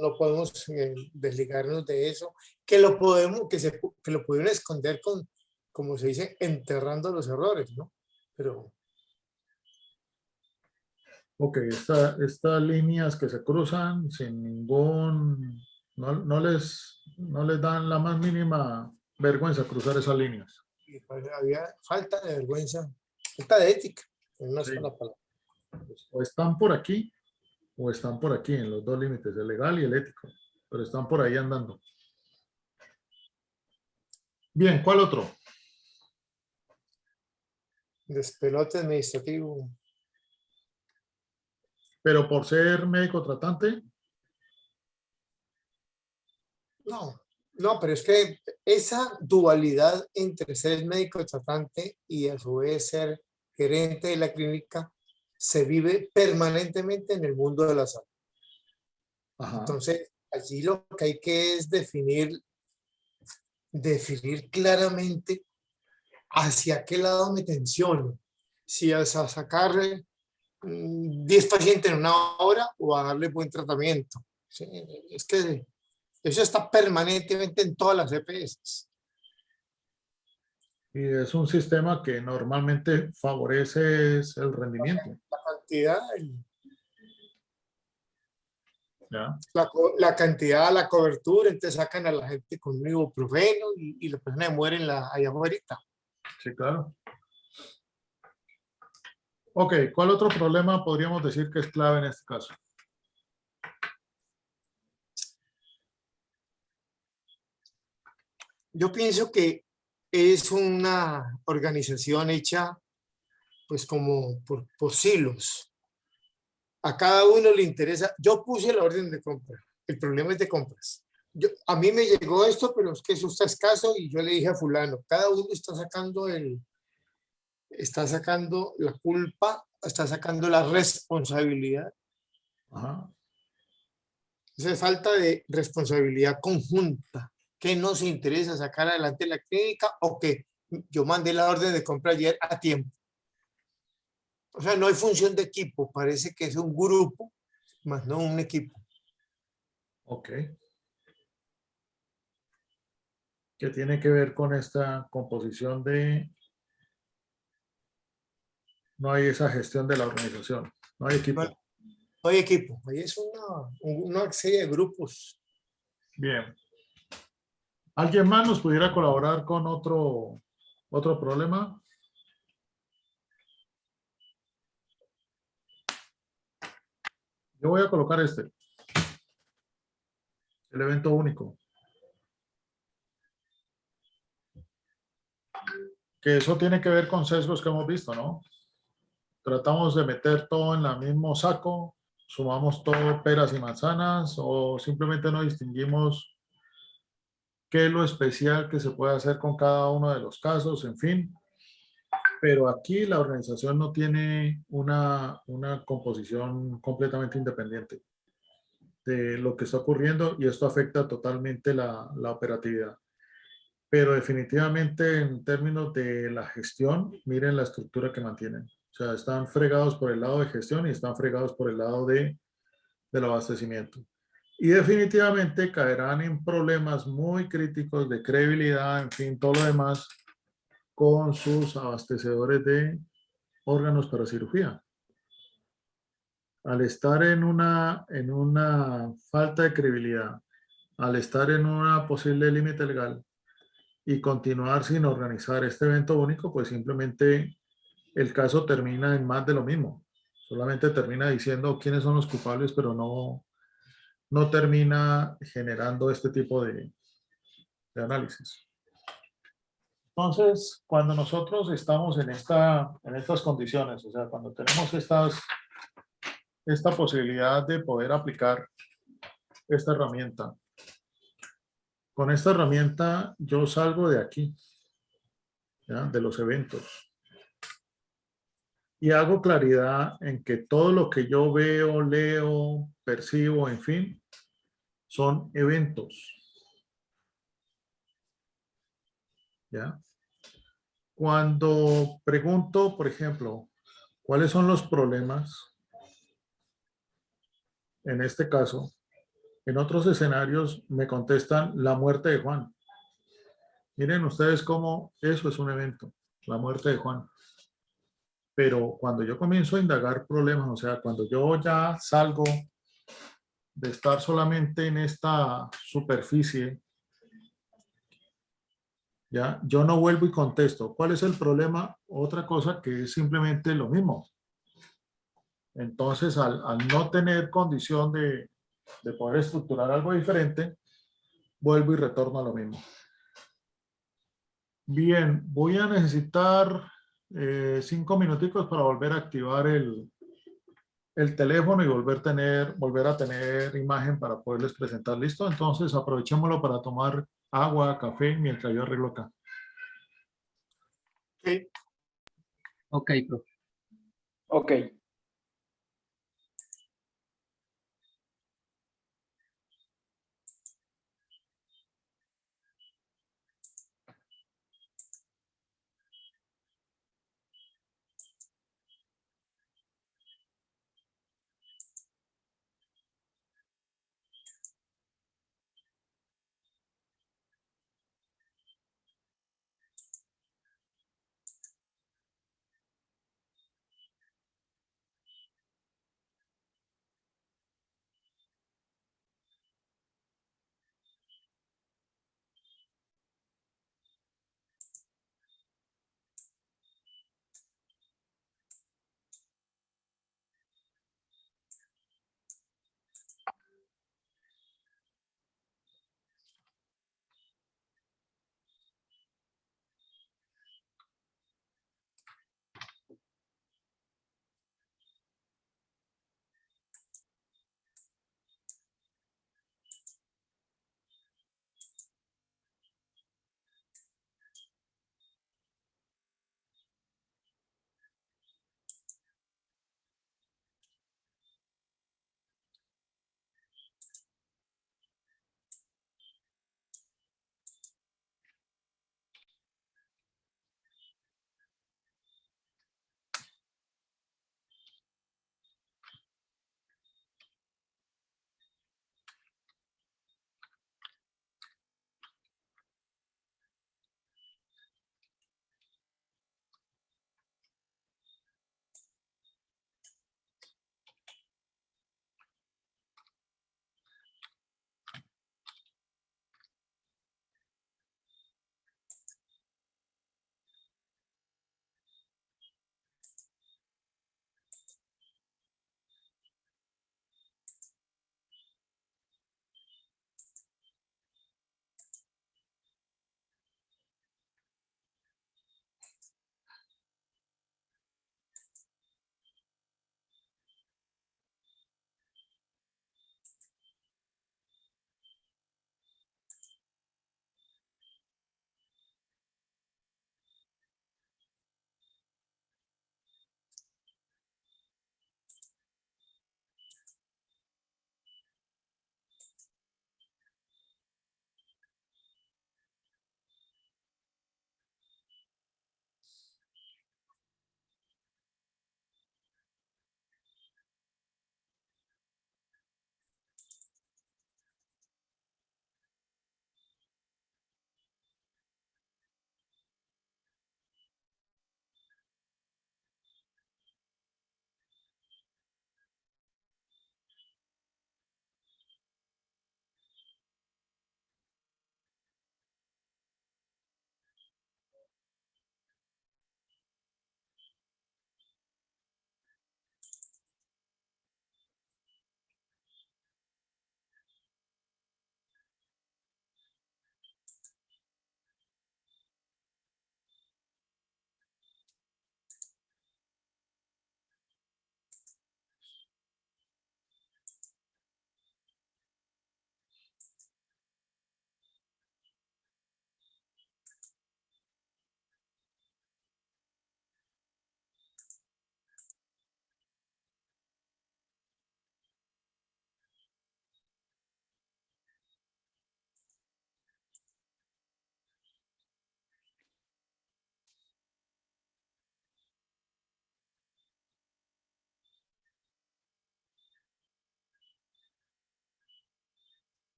no podemos desligarnos de eso, que lo podemos, que lo pudieron esconder con, como se dice, enterrando los errores, ¿no? Pero Ok, estas líneas que se cruzan sin ningún, no les dan la más mínima vergüenza cruzar esas líneas. había falta de vergüenza, falta de ética, en una Sí. sola palabra. O están por aquí o están por aquí, en los dos límites, el legal y el ético, pero están por ahí andando. Bien, ¿cuál otro? Despelote administrativo. Pero por ser médico tratante, No, no, pero es que esa dualidad entre ser médico tratante y a su vez ser gerente de la clínica se vive permanentemente en el mundo de la salud. ajá, Entonces, allí lo que hay que es definir claramente hacia qué lado me tensiono. Si es a sacar 10 pacientes en una hora o a darle buen tratamiento. Sí, es que eso está permanentemente en todas las EPS. y es un sistema que normalmente favorece el rendimiento, La cantidad, ¿ya? la cantidad, la cobertura, entonces sacan a la gente con un ibuprofeno y la persona muere allá afuera. Sí, claro. Ok, ¿cuál otro problema podríamos decir que es clave en este caso? Yo pienso que es una organización hecha pues como por silos. A cada uno le interesa. Yo puse la orden de compra. El problema es de compras. A mí me llegó esto, pero es que eso está escaso y yo le dije a fulano, cada uno está sacando la culpa, está sacando la responsabilidad. Ajá. Entonces, falta de responsabilidad conjunta. ¿Qué nos interesa sacar adelante la clínica o que yo mandé la orden de compra ayer a tiempo? O sea, no hay función de equipo, parece que es un grupo, más no un equipo. Ok. Que tiene que ver con esta composición de... No hay esa gestión de la organización, no hay equipo. No hay equipo, ahí es una serie de grupos. Bien. ¿Alguien más nos pudiera colaborar con otro problema? Yo voy a colocar este. El evento único. Que eso tiene que ver con sesgos que hemos visto, ¿no? Tratamos de meter todo en el mismo saco, sumamos todo peras y manzanas o simplemente no distinguimos qué es lo especial que se puede hacer con cada uno de los casos, en fin. Pero aquí la organización no tiene una composición completamente independiente de lo que está ocurriendo y esto afecta totalmente la operatividad. Pero definitivamente en términos de la gestión, miren la estructura que mantienen. O sea, están fregados por el lado de gestión y están fregados por el lado del abastecimiento. Y definitivamente caerán en problemas muy críticos de credibilidad, en fin, todo lo demás, con sus abastecedores de órganos para cirugía. Al estar en una falta de credibilidad, al estar en una posible límite legal y continuar sin organizar este evento único, pues simplemente el caso termina en más de lo mismo. Solamente termina diciendo quiénes son los culpables, pero no termina generando este tipo de análisis. Entonces, cuando nosotros estamos en estas condiciones, o sea, cuando tenemos esta posibilidad de poder aplicar esta herramienta, con esta herramienta yo salgo de aquí, ¿ya? De los eventos, y hago claridad en que todo lo que yo veo, leo, percibo, en fin, son eventos. ¿Ya? Cuando pregunto, por ejemplo, ¿cuáles son los problemas? En este caso, En otros escenarios me contestan la muerte de Juan. Miren ustedes cómo eso es un evento, la muerte de Juan. Pero cuando yo comienzo a indagar problemas, o sea, cuando yo ya salgo de estar solamente en esta superficie, ya, yo no vuelvo y contesto. ¿Cuál es el problema? Otra cosa que es simplemente lo mismo. Entonces, al no tener condición de poder estructurar algo diferente, vuelvo y retorno a lo mismo. Bien, voy a necesitar 5 minuticos para volver a activar el teléfono y volver a tener imagen para poderles presentar. ¿Listo? Entonces aprovechémoslo para tomar agua, café, mientras yo arreglo acá. Sí. Ok, profe. Ok.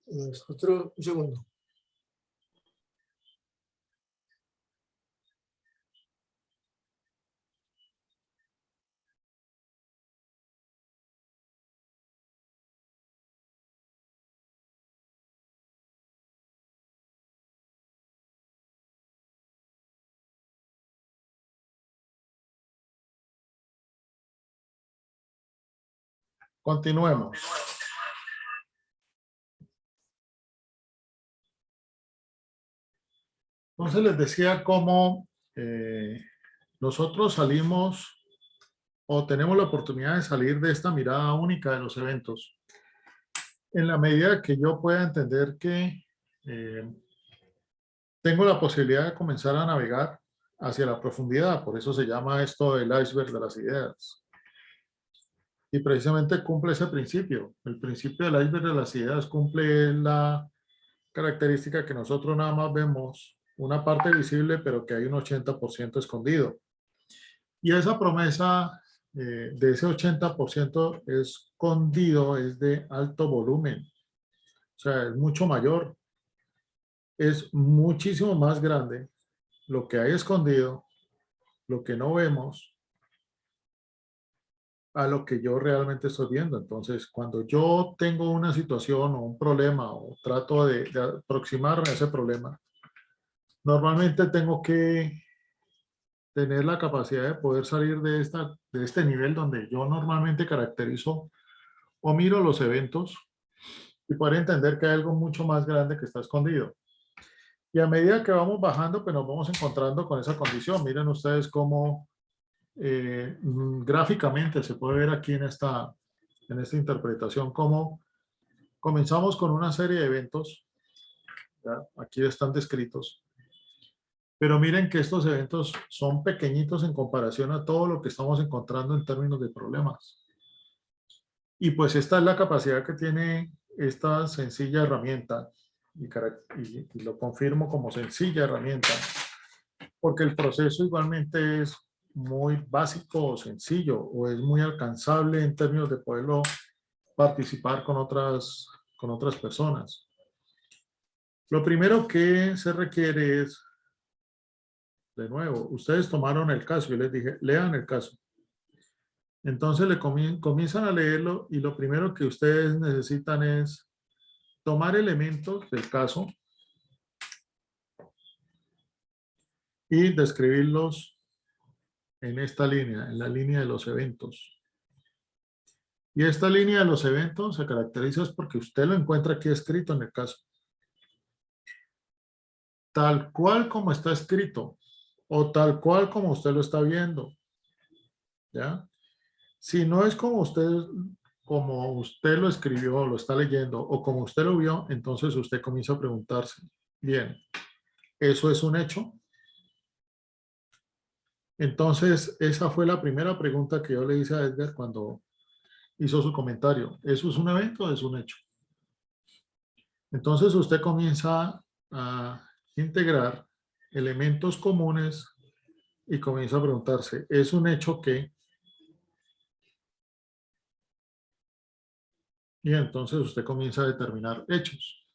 Nosotros, un segundo. Continuemos. Entonces les decía cómo nosotros salimos o tenemos la oportunidad de salir de esta mirada única de los eventos. En la medida que yo pueda entender que tengo la posibilidad de comenzar a navegar hacia la profundidad, por eso se llama esto el iceberg de las ideas. Y precisamente cumple ese principio. El principio del iceberg de las ideas cumple la característica que nosotros nada más vemos una parte visible, pero que hay un 80% escondido. Y esa promesa de ese 80% escondido es de alto volumen. O sea, es mucho mayor. Es muchísimo más grande lo que hay escondido, lo que no vemos, a lo que yo realmente estoy viendo. Entonces, cuando yo tengo una situación o un problema o trato de aproximarme a ese problema, normalmente tengo que tener la capacidad de poder salir de este nivel donde yo normalmente caracterizo o miro los eventos y poder entender que hay algo mucho más grande que está escondido. Y a medida que vamos bajando, pues nos vamos encontrando con esa condición. Miren ustedes cómo gráficamente se puede ver aquí en esta interpretación cómo comenzamos con una serie de eventos. ¿Ya? Aquí están descritos. Pero miren que estos eventos son pequeñitos en comparación a todo lo que estamos encontrando en términos de problemas. Y pues esta es la capacidad que tiene esta sencilla herramienta. Y lo confirmo como sencilla herramienta. Porque el proceso igualmente es muy básico o sencillo, o es muy alcanzable en términos de poderlo participar con otras personas. Lo primero que se requiere es, de nuevo, ustedes tomaron el caso, yo les dije, lean el caso. Entonces comienzan a leerlo y lo primero que ustedes necesitan es tomar elementos del caso y describirlos en esta línea, en la línea de los eventos. Y esta línea de los eventos se caracteriza porque usted lo encuentra aquí escrito en el caso. Tal cual como está escrito o tal cual como usted lo está viendo. ¿Ya? Si no es como usted lo escribió, lo está leyendo o como usted lo vio, entonces usted comienza a preguntarse, bien, ¿eso es un hecho? Entonces, esa fue la primera pregunta que yo le hice a Edgar cuando hizo su comentario. ¿Eso es un evento o es un hecho? Entonces, usted comienza a integrar elementos comunes y comienza a preguntarse, ¿es un hecho que? Y entonces usted comienza a determinar hechos.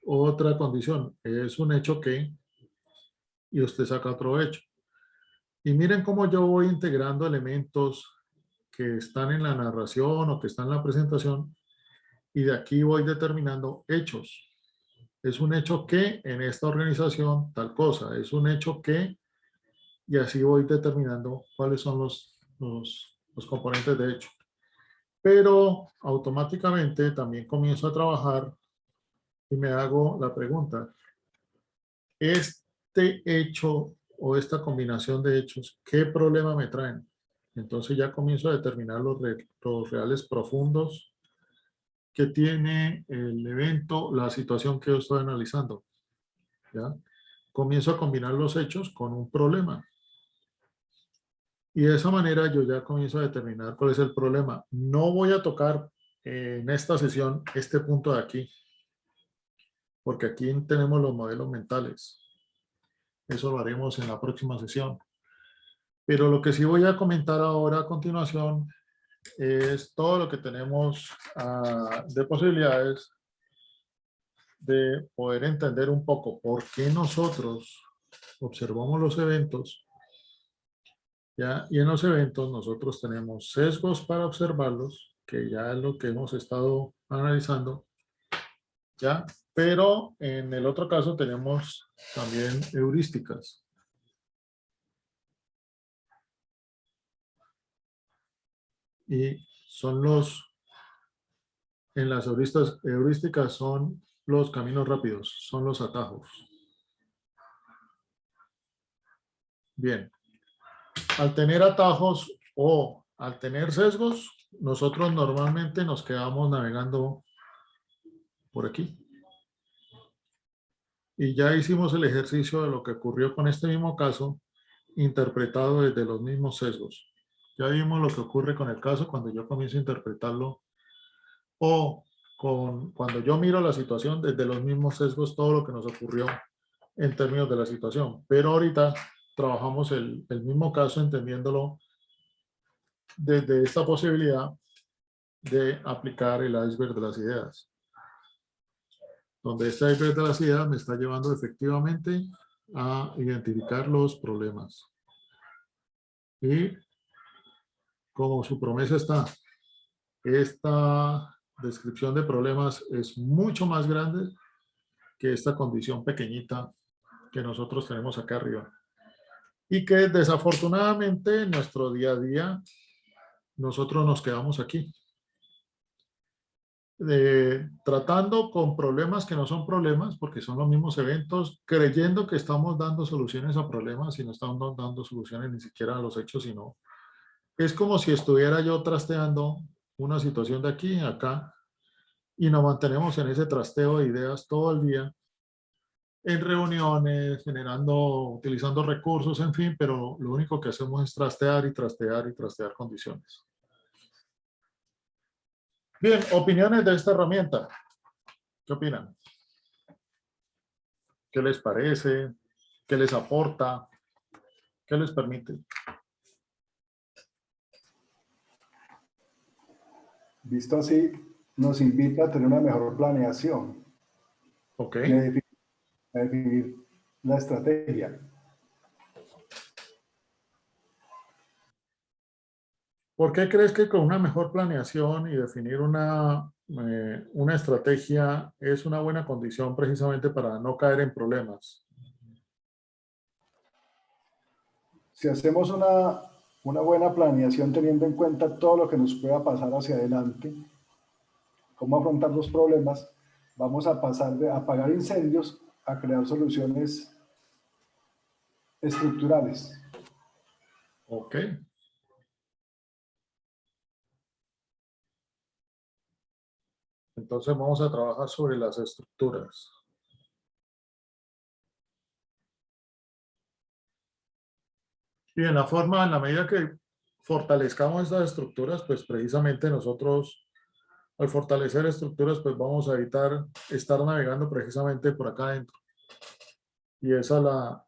Otra condición, ¿es un hecho que? Y usted saca otro hecho. Y miren cómo yo voy integrando elementos que están en la narración o que están en la presentación y de aquí voy determinando hechos. Es un hecho que en esta organización tal cosa, es un hecho que, y así voy determinando cuáles son los componentes de hecho. Pero automáticamente también comienzo a trabajar y me hago la pregunta, este hecho o esta combinación de hechos, ¿qué problema me traen? Entonces ya comienzo a determinar los reales profundos que tiene el evento, la situación que yo estoy analizando. ¿Ya? Comienzo a combinar los hechos con un problema. Y de esa manera yo ya comienzo a determinar cuál es el problema. No voy a tocar en esta sesión este punto de aquí, porque aquí tenemos los modelos mentales. Eso lo haremos en la próxima sesión. Pero lo que sí voy a comentar ahora a continuación es todo lo que tenemos de posibilidades de poder entender un poco por qué nosotros observamos los eventos, ¿ya? Y en los eventos nosotros tenemos sesgos para observarlos, que ya es lo que hemos estado analizando, ¿ya? Pero en el otro caso tenemos también heurísticas. Y son en las heurísticas son los caminos rápidos, son los atajos. Bien, al tener atajos o al tener sesgos, nosotros normalmente nos quedamos navegando por aquí. Y ya hicimos el ejercicio de lo que ocurrió con este mismo caso, interpretado desde los mismos sesgos. Ya vimos lo que ocurre con el caso cuando yo comienzo a interpretarlo o cuando yo miro la situación desde los mismos sesgos, todo lo que nos ocurrió en términos de la situación. Pero ahorita trabajamos el mismo caso entendiéndolo desde esta posibilidad de aplicar el iceberg de las ideas. Donde este iceberg de las ideas me está llevando efectivamente a identificar los problemas. Y como su promesa está, esta descripción de problemas es mucho más grande que esta condición pequeñita que nosotros tenemos acá arriba. Y que desafortunadamente en nuestro día a día nosotros nos quedamos aquí. Tratando con problemas que no son problemas, porque son los mismos eventos, creyendo que estamos dando soluciones a problemas y no estamos dando soluciones ni siquiera a los hechos, sino es como si estuviera yo trasteando una situación de aquí a acá y nos mantenemos en ese trasteo de ideas todo el día, en reuniones, utilizando recursos, en fin, pero lo único que hacemos es trastear y trastear y trastear condiciones. Bien, opiniones de esta herramienta. ¿Qué opinan? ¿Qué les parece? ¿Qué les aporta? ¿Qué les permite? Visto así, nos invita a tener una mejor planeación Ok. y a definir la estrategia. ¿Por qué crees que con una mejor planeación y definir una estrategia es una buena condición precisamente para no caer en problemas? Si hacemos una buena planeación teniendo en cuenta todo lo que nos pueda pasar hacia adelante, cómo afrontar los problemas, vamos a pasar de apagar incendios a crear soluciones estructurales. Ok. Entonces vamos a trabajar sobre las estructuras. Y en la medida que fortalezcamos estas estructuras, pues precisamente nosotros, al fortalecer estructuras, pues vamos a evitar estar navegando precisamente por acá adentro. Y esa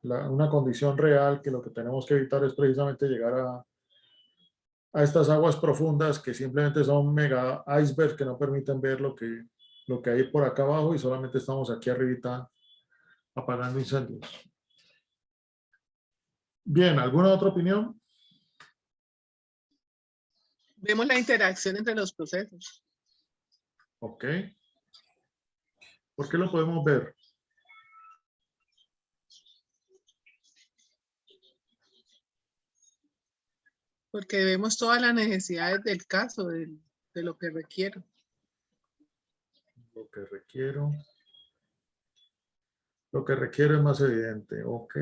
es una condición real que lo que tenemos que evitar es precisamente llegar a estas aguas profundas que simplemente son mega icebergs que no permiten ver lo que hay por acá abajo y solamente estamos aquí arribita apagando incendios. Bien, ¿alguna otra opinión? Vemos la interacción entre los procesos. Ok. ¿Por qué lo podemos ver? Porque vemos todas las necesidades del caso, de lo que requiero. Lo que requiero. Lo que requiero es más evidente. Ok.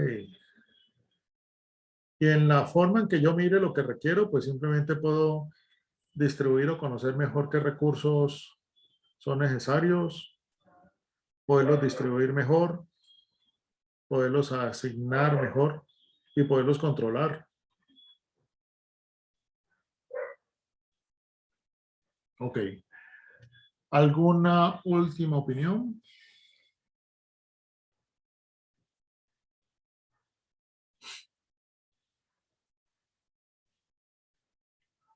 Y en la forma en que yo mire lo que requiero, pues simplemente puedo distribuir o conocer mejor qué recursos son necesarios, poderlos distribuir mejor, poderlos asignar mejor y poderlos controlar. Ok. ¿Alguna última opinión?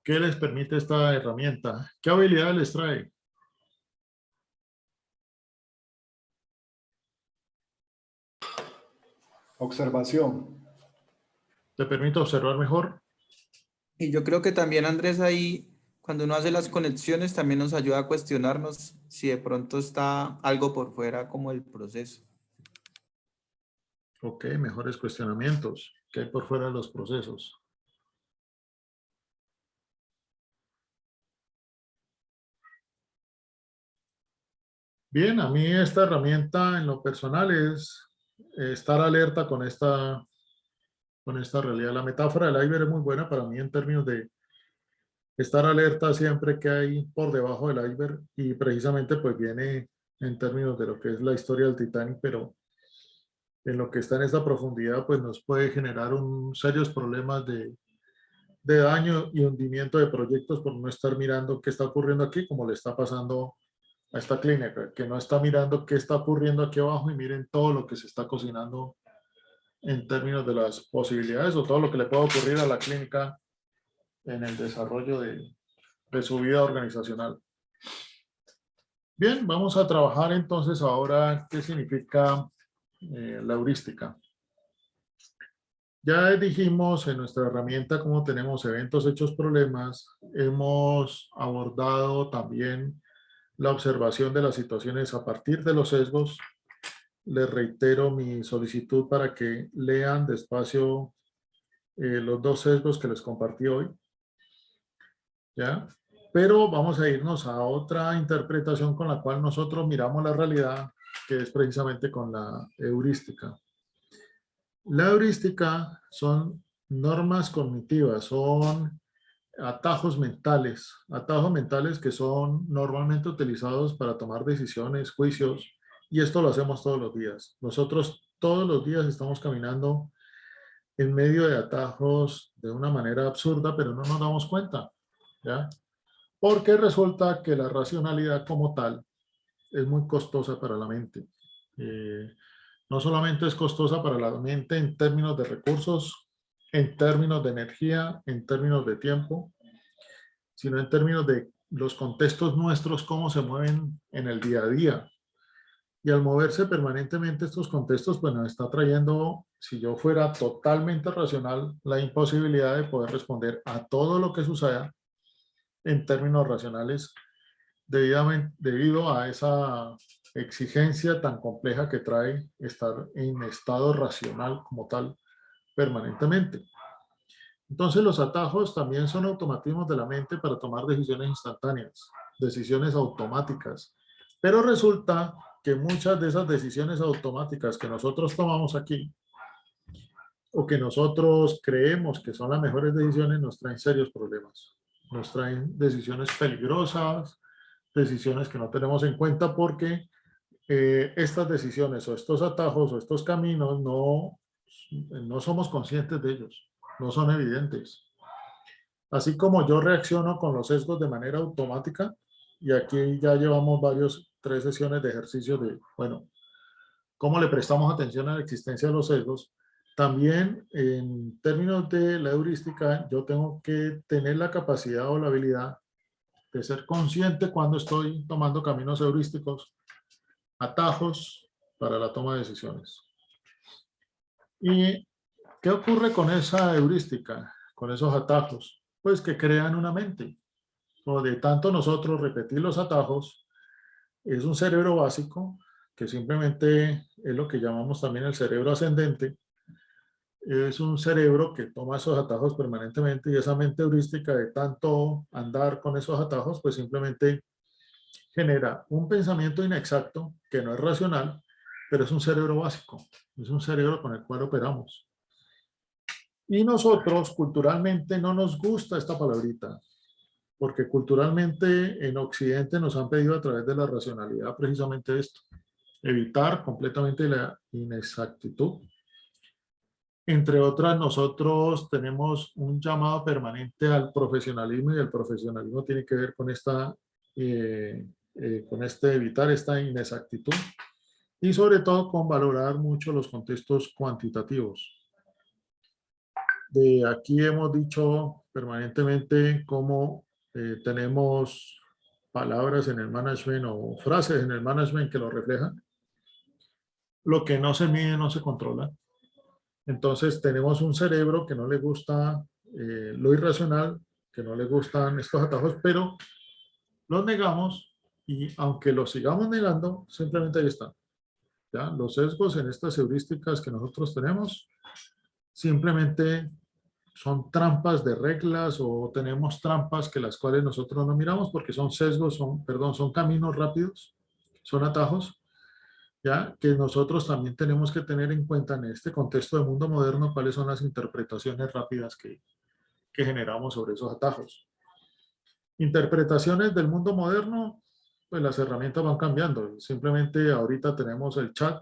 ¿Qué les permite esta herramienta? ¿Qué habilidades les trae? Observación. ¿Te permite observar mejor? Y yo creo que también, Andrés, ahí, cuando uno hace las conexiones, también nos ayuda a cuestionarnos si de pronto está algo por fuera como el proceso. Ok, mejores cuestionamientos. ¿Qué hay por fuera de los procesos? Bien, a mí esta herramienta en lo personal es estar alerta con esta realidad. La metáfora del iceberg es muy buena para mí en términos de estar alerta siempre que hay por debajo del iceberg, y precisamente pues viene en términos de lo que es la historia del Titanic, pero en lo que está en esta profundidad pues nos puede generar serios problemas de daño y hundimiento de proyectos por no estar mirando qué está ocurriendo aquí, como le está pasando a esta clínica, que no está mirando qué está ocurriendo aquí abajo y miren todo lo que se está cocinando en términos de las posibilidades o todo lo que le puede ocurrir a la clínica en el desarrollo de su vida organizacional. Bien, vamos a trabajar entonces ahora qué significa la heurística. Ya dijimos en nuestra herramienta cómo tenemos eventos, hechos, problemas. Hemos abordado también la observación de las situaciones a partir de los sesgos. Les reitero mi solicitud para que lean despacio los dos sesgos que les compartí hoy. ¿Ya? Pero vamos a irnos a otra interpretación con la cual nosotros miramos la realidad, que es precisamente con la heurística. La heurística son normas cognitivas, son atajos mentales que son normalmente utilizados para tomar decisiones, juicios, y esto lo hacemos todos los días. Nosotros todos los días estamos caminando en medio de atajos de una manera absurda, pero no nos damos cuenta, ¿ya? Porque resulta que la racionalidad como tal es muy costosa para la mente. No solamente es costosa para la mente en términos de recursos, en términos de energía, en términos de tiempo, sino en términos de los contextos nuestros, cómo se mueven en el día a día. Y al moverse permanentemente estos contextos, pues nos está trayendo, si yo fuera totalmente racional, la imposibilidad de poder responder a todo lo que suceda en términos racionales debido a esa exigencia tan compleja que trae estar en estado racional como tal permanentemente. Entonces los atajos también son automatismos de la mente para tomar decisiones instantáneas, decisiones automáticas. Pero resulta que muchas de esas decisiones automáticas que nosotros tomamos aquí o que nosotros creemos que son las mejores decisiones nos traen serios problemas. Nos traen decisiones peligrosas, decisiones que no tenemos en cuenta porque estas decisiones o estos atajos o estos caminos no somos conscientes de ellos, no son evidentes. Así como yo reacciono con los sesgos de manera automática, y aquí ya llevamos 3 sesiones de ejercicio de, bueno, cómo le prestamos atención a la existencia de los sesgos. También en términos de la heurística, yo tengo que tener la capacidad o la habilidad de ser consciente cuando estoy tomando caminos heurísticos, atajos para la toma de decisiones. ¿Y qué ocurre con esa heurística, con esos atajos? Pues que crean una mente. O de tanto nosotros repetir los atajos, es un cerebro básico, que simplemente es lo que llamamos también el cerebro ascendente. Es un cerebro que toma esos atajos permanentemente, y esa mente heurística de tanto andar con esos atajos, pues simplemente genera un pensamiento inexacto que no es racional, pero es un cerebro básico, es un cerebro con el cual operamos. Y nosotros culturalmente no nos gusta esta palabrita, porque culturalmente en Occidente nos han pedido a través de la racionalidad precisamente esto, evitar completamente la inexactitud. Entre otras, nosotros tenemos un llamado permanente al profesionalismo, y el profesionalismo tiene que ver con con evitar esta inexactitud, y sobre todo con valorar mucho los contextos cuantitativos. De aquí hemos dicho permanentemente cómo tenemos palabras en el management o frases en el management que lo reflejan. Lo que no se mide no se controla. Entonces tenemos un cerebro que no le gusta lo irracional, que no le gustan estos atajos, pero los negamos y aunque los sigamos negando, simplemente ahí están. ¿Ya? Los sesgos en estas heurísticas que nosotros tenemos simplemente son trampas de reglas o tenemos trampas que las cuales nosotros no miramos porque son sesgos, son caminos rápidos, son atajos, ya que nosotros también tenemos que tener en cuenta en este contexto de mundo moderno cuáles son las interpretaciones rápidas que generamos sobre esos atajos. Interpretaciones del mundo moderno, pues las herramientas van cambiando. Simplemente ahorita tenemos el chat,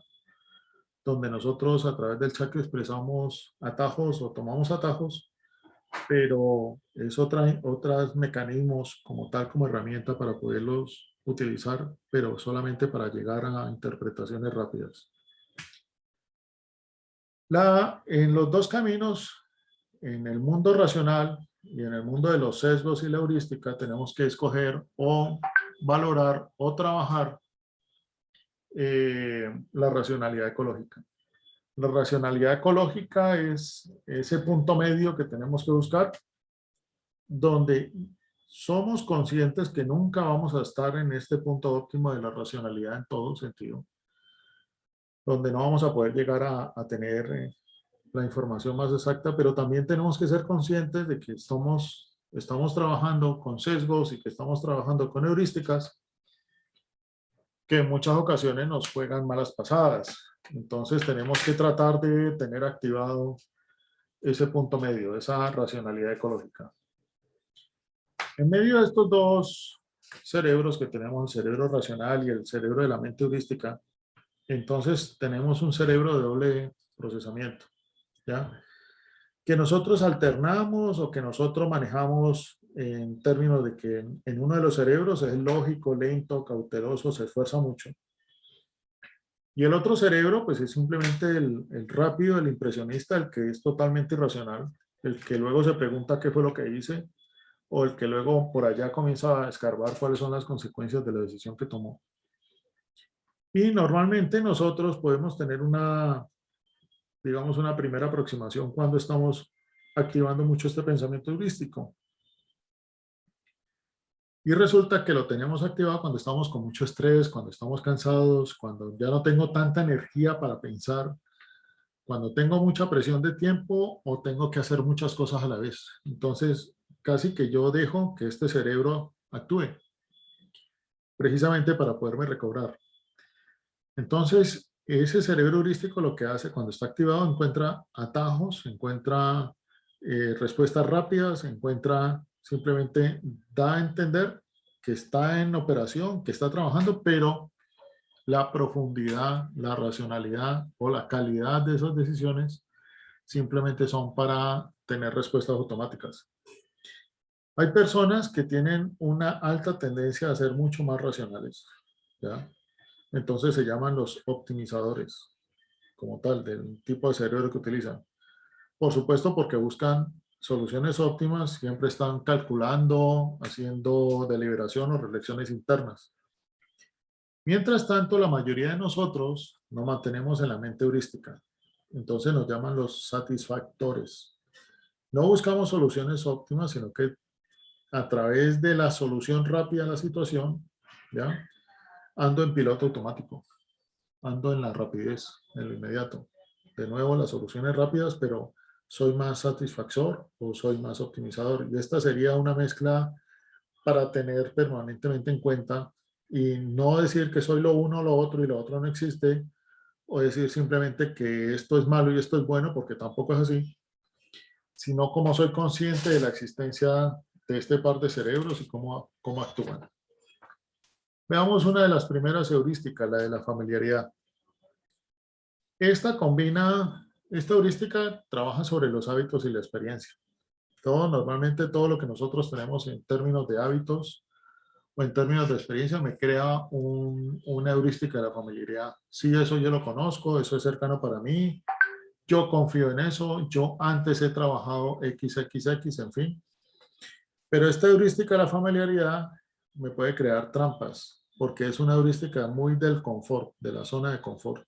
donde nosotros a través del chat expresamos atajos o tomamos atajos, pero es otros mecanismos como tal, como herramienta para poderlos utilizar, pero solamente para llegar a interpretaciones rápidas. En los dos caminos, en el mundo racional y en el mundo de los sesgos y la heurística, tenemos que escoger o valorar o trabajar la racionalidad ecológica. La racionalidad ecológica es ese punto medio que tenemos que buscar, donde somos conscientes que nunca vamos a estar en este punto óptimo de la racionalidad en todo sentido, donde no vamos a poder llegar a tener la información más exacta, pero también tenemos que ser conscientes de que estamos trabajando con sesgos y que estamos trabajando con heurísticas que en muchas ocasiones nos juegan malas pasadas. Entonces tenemos que tratar de tener activado ese punto medio, esa racionalidad ecológica. En medio de estos dos cerebros que tenemos, el cerebro racional y el cerebro de la mente heurística, entonces tenemos un cerebro de doble procesamiento, ¿ya? Que nosotros alternamos o que nosotros manejamos en términos de que en uno de los cerebros es lógico, lento, cauteloso, se esfuerza mucho. Y el otro cerebro, pues es simplemente el rápido, el impresionista, el que es totalmente irracional, el que luego se pregunta qué fue lo que hice, o el que luego por allá comienza a escarbar cuáles son las consecuencias de la decisión que tomó. Y normalmente nosotros podemos tener digamos, una primera aproximación cuando estamos activando mucho este pensamiento heurístico. Y resulta que lo tenemos activado cuando estamos con mucho estrés, cuando estamos cansados, cuando ya no tengo tanta energía para pensar, cuando tengo mucha presión de tiempo o tengo que hacer muchas cosas a la vez. Entonces, casi que yo dejo que este cerebro actúe, precisamente para poderme recobrar. Entonces, ese cerebro heurístico lo que hace cuando está activado, encuentra atajos, encuentra respuestas rápidas, simplemente da a entender que está en operación, que está trabajando, pero la profundidad, la racionalidad o la calidad de esas decisiones simplemente son para tener respuestas automáticas. Hay personas que tienen una alta tendencia a ser mucho más racionales, ¿ya? Entonces se llaman los optimizadores, como tal, del tipo de cerebro que utilizan. Por supuesto, porque buscan soluciones óptimas, siempre están calculando, haciendo deliberación o reflexiones internas. Mientras tanto, la mayoría de nosotros nos mantenemos en la mente heurística. Entonces nos llaman los satisfactores. No buscamos soluciones óptimas, sino que a través de la solución rápida a la situación, ¿ya? Ando en piloto automático, ando en la rapidez, en lo inmediato. De nuevo, las soluciones rápidas, pero soy más satisfactor o soy más optimizador. Y esta sería una mezcla para tener permanentemente en cuenta y no decir que soy lo uno, lo otro y lo otro no existe, o decir simplemente que esto es malo y esto es bueno, porque tampoco es así, sino como soy consciente de la existencia de este par de cerebros y cómo actúan. Veamos una de las primeras heurísticas, la de la familiaridad. Esta heurística trabaja sobre los hábitos y la experiencia. Normalmente todo lo que nosotros tenemos en términos de hábitos o en términos de experiencia me crea una heurística de la familiaridad. Sí, eso yo lo conozco, eso es cercano para mí, yo confío en eso, yo antes he trabajado XXX, en fin. Pero esta heurística de la familiaridad me puede crear trampas, porque es una heurística muy del confort, de la zona de confort.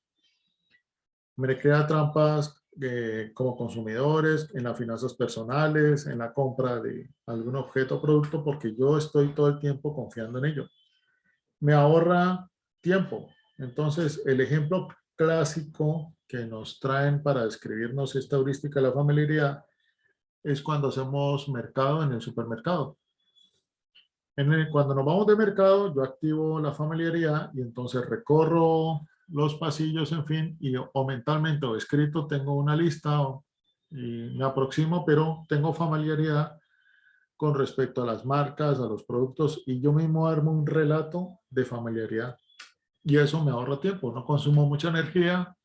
Me crea trampas como consumidores, en las finanzas personales, en la compra de algún objeto o producto, porque yo estoy todo el tiempo confiando en ello. Me ahorra tiempo. Entonces, el ejemplo clásico que nos traen para describirnos esta heurística de la familiaridad es cuando hacemos mercado en el supermercado. Cuando nos vamos de mercado, yo activo la familiaridad y entonces recorro los pasillos, en fin, y o mentalmente o escrito tengo una lista y me aproximo, pero tengo familiaridad con respecto a las marcas, a los productos, y yo mismo armo un relato de familiaridad. Y eso me ahorra tiempo, no consumo mucha energía,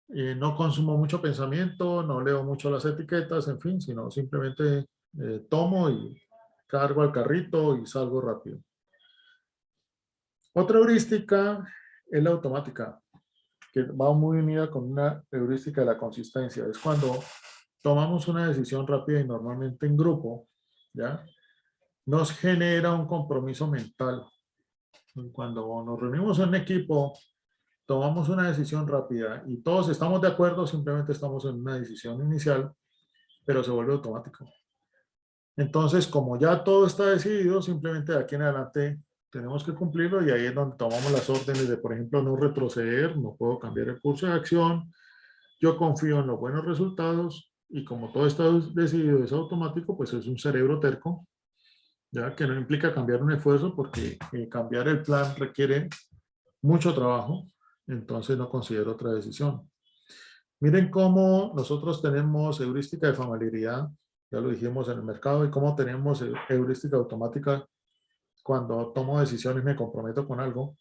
no consumo mucho pensamiento, no leo mucho las etiquetas, en fin, sino simplemente tomo y cargo al carrito y salgo rápido. Otra heurística es la automática, que va muy unida con una heurística de la consistencia. Es cuando tomamos una decisión rápida y normalmente en grupo, ¿ya? Nos genera un compromiso mental. Cuando nos reunimos en equipo, tomamos una decisión rápida y todos estamos de acuerdo, simplemente estamos en una decisión inicial, pero se vuelve automático. Entonces, como ya todo está decidido, simplemente de aquí en adelante tenemos que cumplirlo y ahí es donde tomamos las órdenes de, por ejemplo, no retroceder, no puedo cambiar el curso de acción, yo confío en los buenos resultados y como todo está decidido, es automático, pues es un cerebro terco, ya que no implica cambiar un esfuerzo porque cambiar el plan requiere mucho trabajo, entonces no considero otra decisión. Miren cómo nosotros tenemos heurística de familiaridad, ya lo dijimos en el mercado, y cómo tenemos heurística automática cuando tomo decisiones, me comprometo con algo.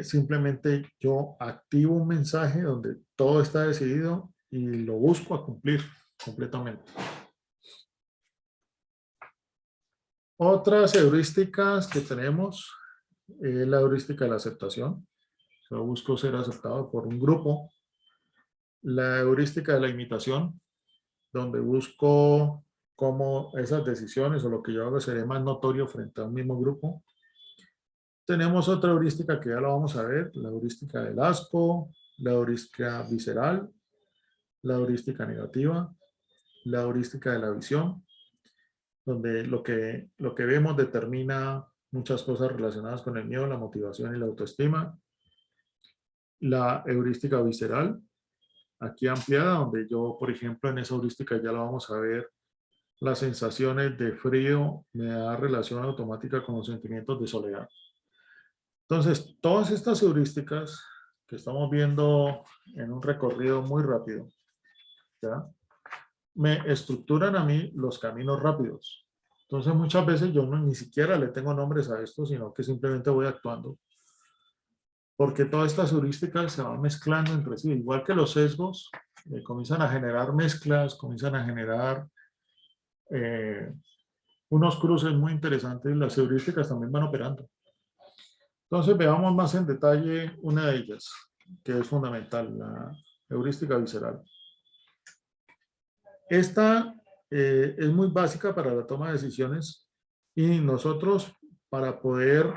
Simplemente yo activo un mensaje donde todo está decidido y lo busco a cumplir completamente. Otras heurísticas que tenemos es la heurística de la aceptación. Yo busco ser aceptado por un grupo. La heurística de la imitación, donde busco cómo esas decisiones o lo que yo hago seré más notorio frente a un mismo grupo. Tenemos otra heurística que ya la vamos a ver, la heurística del asco, la heurística visceral, la heurística negativa, la heurística de la visión, donde lo que vemos determina muchas cosas relacionadas con el miedo, la motivación y la autoestima. La heurística visceral, aquí ampliada, donde yo, por ejemplo, en esa heurística ya la vamos a ver, las sensaciones de frío me da relación automática con los sentimientos de soledad. Entonces, todas estas heurísticas que estamos viendo en un recorrido muy rápido, ¿ya? Me estructuran a mí los caminos rápidos. Entonces, muchas veces yo ni siquiera le tengo nombres a esto, sino que simplemente voy actuando. Porque todas estas heurísticas se van mezclando entre sí, igual que los sesgos, comienzan a generar mezclas, comienzan a generar unos cruces muy interesantes y las heurísticas también van operando. Entonces veamos más en detalle una de ellas, que es fundamental, la heurística visceral. Esta es muy básica para la toma de decisiones y nosotros para poder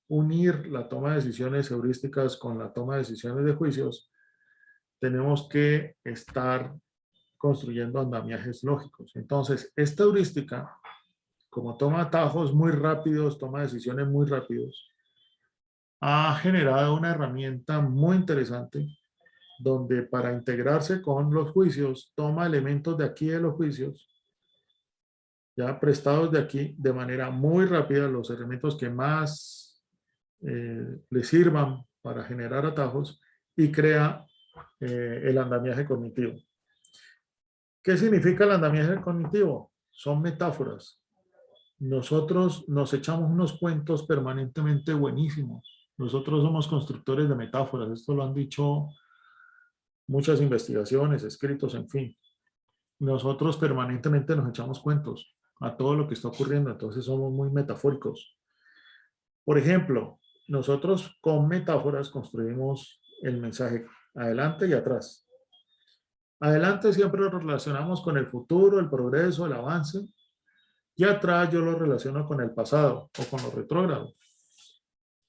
unir la toma de decisiones heurísticas con la toma de decisiones de juicios, tenemos que estar construyendo andamiajes lógicos. Entonces, esta heurística, como toma atajos muy rápidos, toma decisiones muy rápidos, ha generado una herramienta muy interesante donde para integrarse con los juicios, toma elementos de aquí de los juicios, ya prestados de aquí, de manera muy rápida, los elementos que más le sirvan para generar atajos y crea el andamiaje cognitivo. ¿Qué significa el andamiaje cognitivo? Son metáforas. Nosotros nos echamos unos cuentos permanentemente buenísimos. Nosotros somos constructores de metáforas. Esto lo han dicho muchas investigaciones, escritos, en fin. Nosotros permanentemente nos echamos cuentos a todo lo que está ocurriendo. Entonces somos muy metafóricos. Por ejemplo, nosotros con metáforas construimos el mensaje adelante y atrás. Adelante siempre lo relacionamos con el futuro, el progreso, el avance. Y atrás yo lo relaciono con el pasado o con lo retrógrado.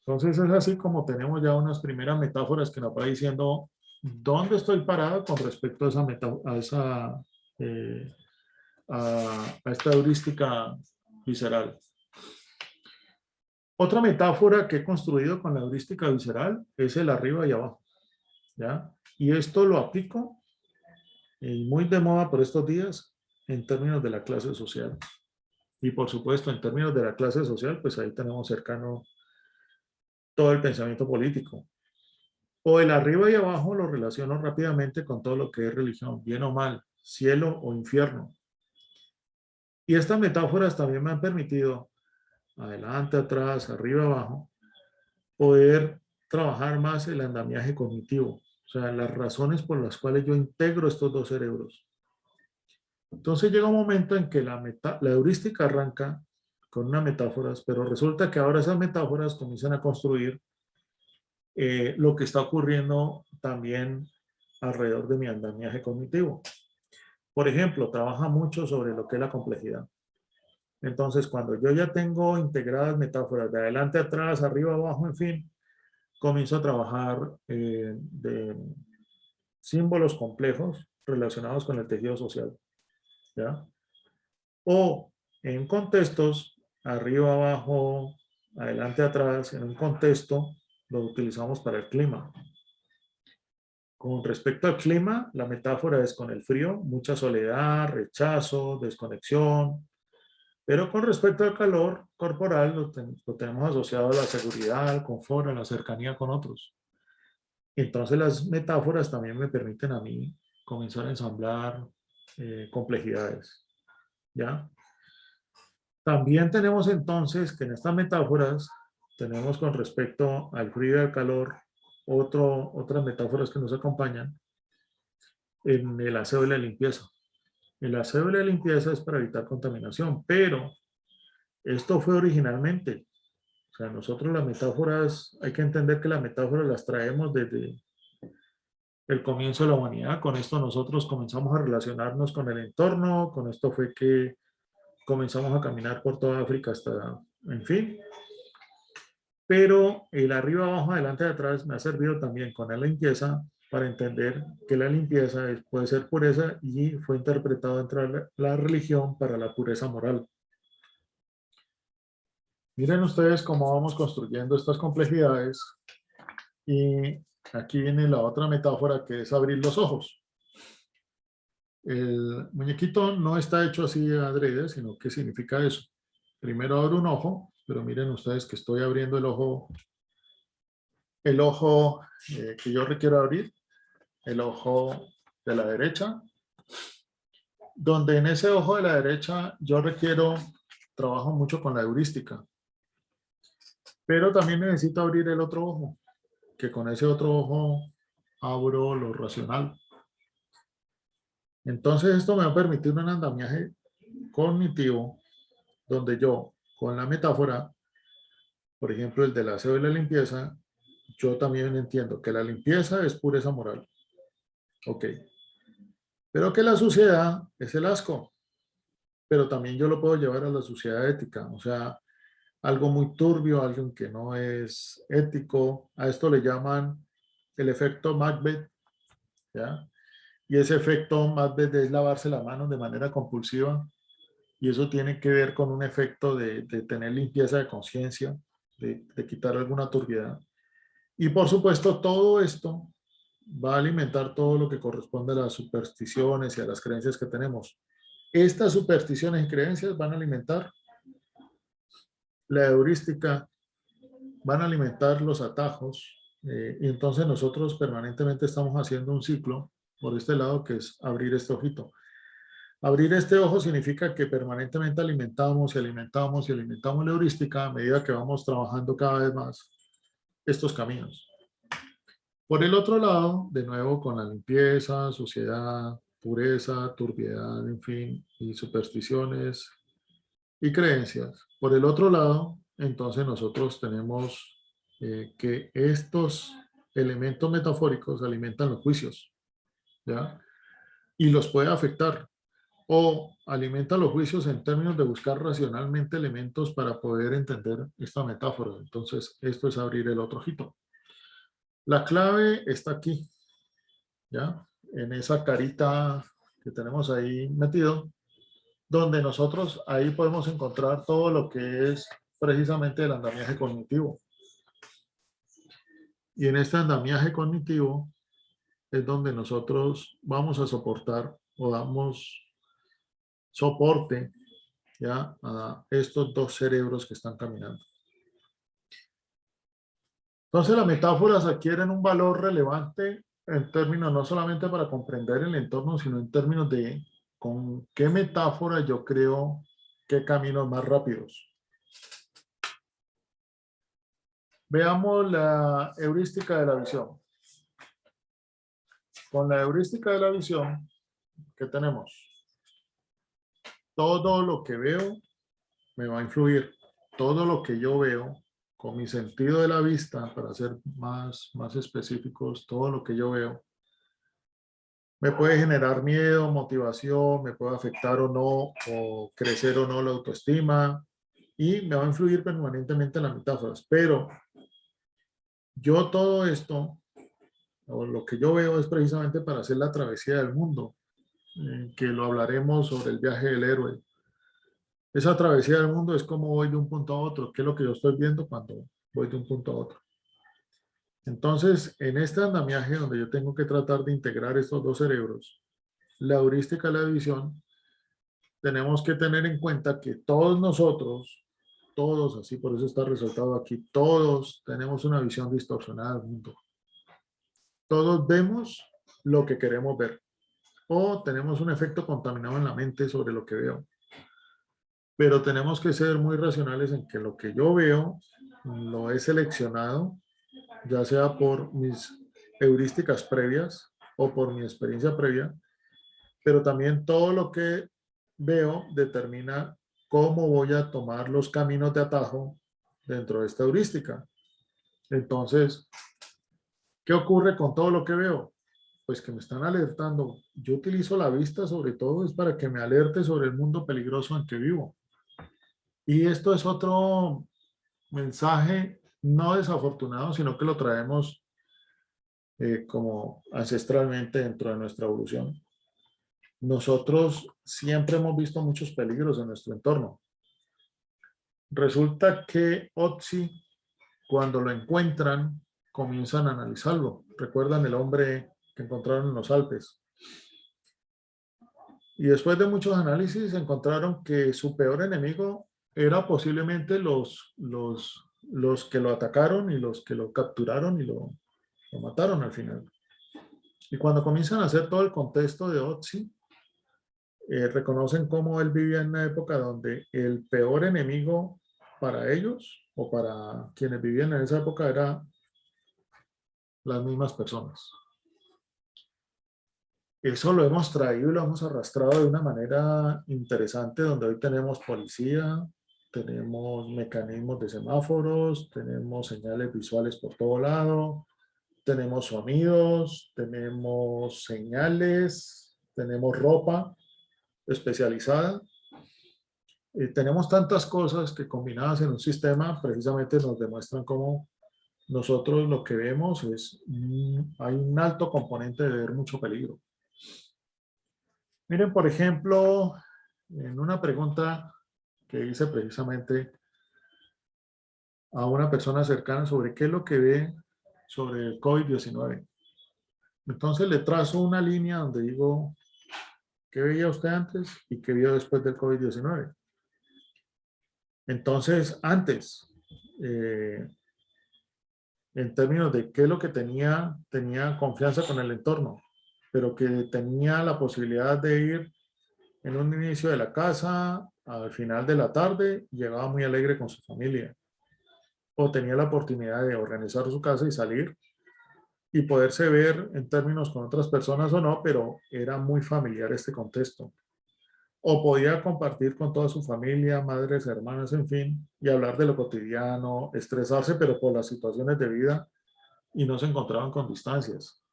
Entonces es así como tenemos ya unas primeras metáforas que nos va diciendo dónde estoy parado con respecto a esa, a esta heurística visceral. Otra metáfora que he construido con la heurística visceral es el arriba y abajo, ¿ya? Y esto lo aplico muy de moda por estos días en términos de la clase social. Y por supuesto, en términos de la clase social, pues ahí tenemos cercano todo el pensamiento político. O el arriba y abajo lo relaciono rápidamente con todo lo que es religión, bien o mal, cielo o infierno. Y estas metáforas también me han permitido, adelante, atrás, arriba, abajo, poder trabajar más el andamiaje cognitivo, o sea, las razones por las cuales yo integro estos dos cerebros. Entonces llega un momento en que la heurística arranca con unas metáforas, pero resulta que ahora esas metáforas comienzan a construir lo que está ocurriendo también alrededor de mi andamiaje cognitivo. Por ejemplo, trabaja mucho sobre lo que es la complejidad. Entonces, cuando yo ya tengo integradas metáforas de adelante, atrás, arriba, abajo, en fin, comienzo a trabajar de símbolos complejos relacionados con el tejido social, ¿ya? O en contextos, arriba, abajo, adelante, atrás, en un contexto, lo utilizamos para el clima. Con respecto al clima, la metáfora es con el frío, mucha soledad, rechazo, desconexión. Pero con respecto al calor corporal, lo tenemos asociado a la seguridad, al confort, a la cercanía con otros. Entonces las metáforas también me permiten a mí comenzar a ensamblar complejidades, ¿ya? También tenemos entonces que en estas metáforas tenemos con respecto al frío y al calor otras metáforas que nos acompañan en el aseo y la limpieza. El aseo y la limpieza es para evitar contaminación, pero esto fue originalmente. O sea, nosotros las metáforas, hay que entender que las metáforas las traemos desde el comienzo de la humanidad. Con esto nosotros comenzamos a relacionarnos con el entorno, con esto fue que comenzamos a caminar por toda África hasta, en fin. Pero el arriba, abajo, adelante y atrás me ha servido también con la limpieza para entender que la limpieza puede ser pureza y fue interpretado dentro de la religión para la pureza moral. Miren ustedes cómo vamos construyendo estas complejidades y aquí viene la otra metáfora que es abrir los ojos. El muñequito no está hecho así adrede, sino que significa eso. Primero abro un ojo, pero miren ustedes que estoy abriendo el ojo que yo requiero abrir, el ojo de la derecha, donde en ese ojo de la derecha yo trabajo mucho con la heurística, pero también necesito abrir el otro ojo, que con ese otro ojo abro lo racional. Entonces esto me va a permitir un andamiaje cognitivo donde yo, con la metáfora, por ejemplo, el del aseo y la limpieza, yo también entiendo que la limpieza es pureza moral. Ok. Pero que la suciedad es el asco. Pero también yo lo puedo llevar a la suciedad ética. O sea, algo muy turbio, algo que no es ético. A esto le llaman el efecto Macbeth, ¿ya? Y ese efecto Macbeth es lavarse la mano de manera compulsiva. Y eso tiene que ver con un efecto de tener limpieza de conciencia, de quitar alguna turbiedad. Y por supuesto, todo esto va a alimentar todo lo que corresponde a las supersticiones y a las creencias que tenemos. Estas supersticiones y creencias van a alimentar la heurística, van a alimentar los atajos, y entonces nosotros permanentemente estamos haciendo un ciclo por este lado que es abrir este ojito. Abrir este ojo significa que permanentemente alimentamos y alimentamos y alimentamos la heurística a medida que vamos trabajando cada vez más estos caminos. Por el otro lado, de nuevo con la limpieza, suciedad, pureza, turbiedad, en fin, y supersticiones y creencias. Por el otro lado, entonces nosotros tenemos que estos elementos metafóricos alimentan los juicios, ¿ya? y los puede afectar. O alimenta los juicios en términos de buscar racionalmente elementos para poder entender esta metáfora. Entonces, esto es abrir el otro ojito. La clave está aquí, ¿ya? En esa carita que tenemos ahí metido, donde nosotros ahí podemos encontrar todo lo que es precisamente el andamiaje cognitivo. Y en este andamiaje cognitivo es donde nosotros vamos a soportar o damos soporte, ya, a estos dos cerebros que están caminando. Entonces las metáforas adquieren un valor relevante en términos no solamente para comprender el entorno, sino en términos de con qué metáfora yo creo qué caminos más rápidos. Veamos la heurística de la visión. Con la heurística de la visión, ¿qué tenemos? Todo lo que veo me va a influir. Todo lo que yo veo con mi sentido de la vista, para ser más específicos, todo lo que yo veo me puede generar miedo, motivación, me puede afectar o no, o crecer o no la autoestima, y me va a influir permanentemente en las metáforas. Pero yo todo esto, o lo que yo veo, es precisamente para hacer la travesía del mundo, que lo hablaremos sobre el viaje del héroe. Esa travesía del mundo es como voy de un punto a otro, qué es lo que yo estoy viendo cuando voy de un punto a otro. Entonces, en este andamiaje donde yo tengo que tratar de integrar estos dos cerebros, la heurística y la visión, tenemos que tener en cuenta que todos nosotros, todos, así por eso está resaltado aquí, todos tenemos una visión distorsionada del mundo. Todos vemos lo que queremos ver, o tenemos un efecto contaminado en la mente sobre lo que veo. Pero tenemos que ser muy racionales en que lo que yo veo lo he seleccionado, ya sea por mis heurísticas previas o por mi experiencia previa, pero también todo lo que veo determina cómo voy a tomar los caminos de atajo dentro de esta heurística. Entonces, ¿qué ocurre con todo lo que veo? Pues que me están alertando. Yo utilizo la vista sobre todo es para que me alerte sobre el mundo peligroso en que vivo. Y esto es otro mensaje no desafortunado, sino que lo traemos como ancestralmente dentro de nuestra evolución. Nosotros siempre hemos visto muchos peligros en nuestro entorno. Resulta que Otzi, cuando lo encuentran, comienzan a analizarlo. ¿Recuerdan el hombre que encontraron en los Alpes? Y después de muchos análisis encontraron que su peor enemigo era posiblemente los que lo atacaron y los que lo capturaron y lo mataron al final. Y cuando comienzan a hacer todo el contexto de Otzi, reconocen cómo él vivía en una época donde el peor enemigo para ellos o para quienes vivían en esa época eran las mismas personas. Eso lo hemos traído y lo hemos arrastrado de una manera interesante, donde hoy tenemos policía, tenemos mecanismos de semáforos, tenemos señales visuales por todo lado, tenemos sonidos, tenemos señales, tenemos ropa especializada. Tenemos tantas cosas que combinadas en un sistema precisamente nos demuestran cómo nosotros lo que vemos es, hay un alto componente de ver mucho peligro. Miren, por ejemplo, en una pregunta que hice precisamente a una persona cercana sobre qué es lo que ve sobre el COVID-19. Entonces le trazo una línea donde digo, ¿qué veía usted antes y qué vio después del COVID-19? Entonces, antes, en términos de qué es lo que tenía confianza con el entorno, pero que tenía la posibilidad de ir en un inicio de la casa, al final de la tarde, llegaba muy alegre con su familia. O tenía la oportunidad de organizar su casa y salir y poderse ver en términos con otras personas o no, pero era muy familiar este contexto. O podía compartir con toda su familia, madres, hermanas, en fin, y hablar de lo cotidiano, estresarse, pero por las situaciones de vida, y no se encontraban con distancias.